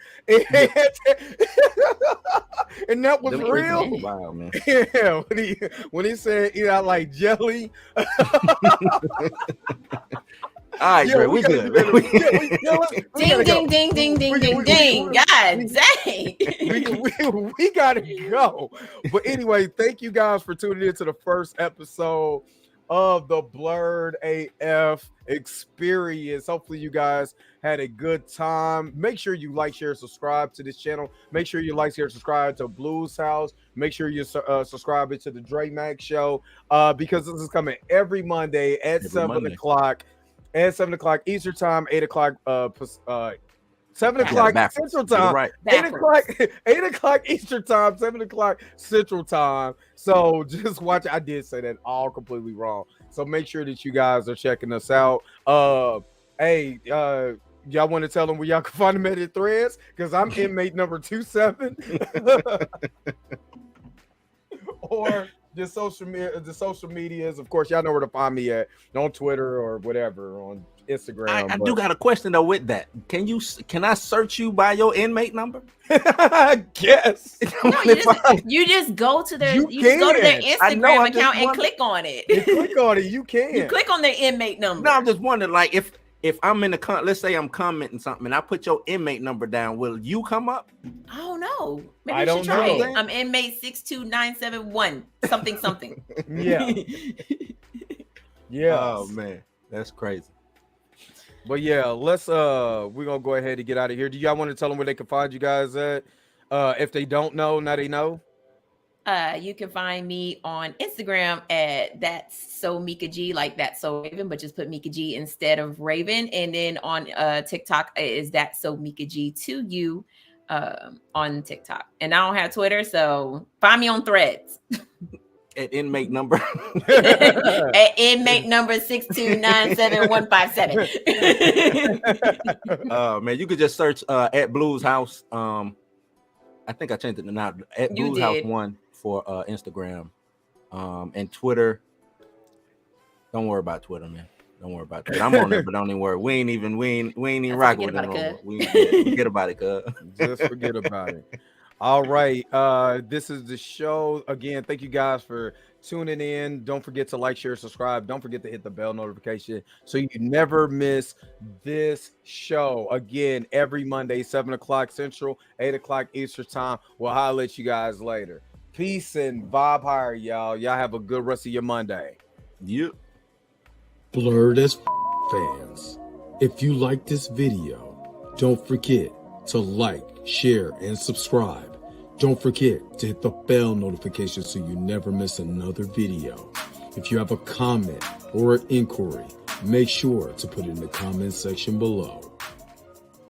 [SPEAKER 2] and that was real.
[SPEAKER 5] Wild, man.
[SPEAKER 2] Yeah, when he said, I like jelly.
[SPEAKER 5] All right, Dre, we good.
[SPEAKER 3] Ding, ding, ding, ding, ding, ding, ding. God dang.
[SPEAKER 2] We gotta go. But anyway, thank you guys for tuning in to the first episode of the BLERD AF experience. Hopefully you guys had a good time. Make sure you like, share, subscribe to this channel. Make sure you like, share, subscribe to Blues House. Make sure you subscribe to the Dre Mac Show because this is coming every Monday at 7 o'clock. At 7 o'clock Eastern time, 8 o'clock 7 o'clock Central time,
[SPEAKER 5] right.
[SPEAKER 2] 8 o'clock Eastern time, 7 o'clock Central time. So just watch. I did say that all completely wrong. So make sure that you guys are checking us out. Hey, y'all want to tell them where y'all can find them at the threads? Because I'm inmate number 27. Or the social medias, of course, y'all know where to find me at on Twitter or whatever, on Instagram.
[SPEAKER 5] I do got a question though with that. Can I search you by your inmate number?
[SPEAKER 2] Yes.
[SPEAKER 3] No, you just go to their go to their Instagram account and click on it.
[SPEAKER 2] Click on it. You can.
[SPEAKER 3] You click on their inmate number.
[SPEAKER 5] No, I'm just wondering, like, if I'm in the let's say I'm commenting something and I put your inmate number down, will you come up?
[SPEAKER 3] I don't know. Maybe
[SPEAKER 2] I don't know.
[SPEAKER 3] It. I'm inmate 62971 something.
[SPEAKER 2] Yeah. Yeah.
[SPEAKER 5] Oh man, that's crazy.
[SPEAKER 2] But yeah, let's we're gonna go ahead and get out of here. Do y'all want to tell them where they can find you guys at? If they don't know, now they know.
[SPEAKER 3] You can find me on Instagram at That's So Mika G, like That's So Raven, but just put Mika G instead of Raven. And then on TikTok is That's So Mika G to you on TikTok. And I don't have Twitter, so find me on Threads.
[SPEAKER 5] At inmate number
[SPEAKER 3] at inmate number 6297157.
[SPEAKER 5] Man, you could just search at Blues House. I think I changed it now. At Blues House 1 for Instagram, and Twitter. Don't worry about Twitter, man. Don't worry about Twitter. I'm on there, but don't even worry. We ain't even rocking with it no more. Forget about it, cuz.
[SPEAKER 2] Just forget about it. All right. This is the show. Again, thank you guys for tuning in. Don't forget to like, share, subscribe. Don't forget to hit the bell notification so you never miss this show. Again, every Monday, 7 o'clock Central, 8 o'clock Eastern time. We'll holler at you guys later. Peace and vibe higher, y'all. Y'all have a good rest of your Monday.
[SPEAKER 5] Yep.
[SPEAKER 1] BLERD as fans, if you like this video, don't forget to like, share, and subscribe. Don't forget to hit the bell notification so you never miss another video. If you have a comment or an inquiry, make sure to put it in the comment section below.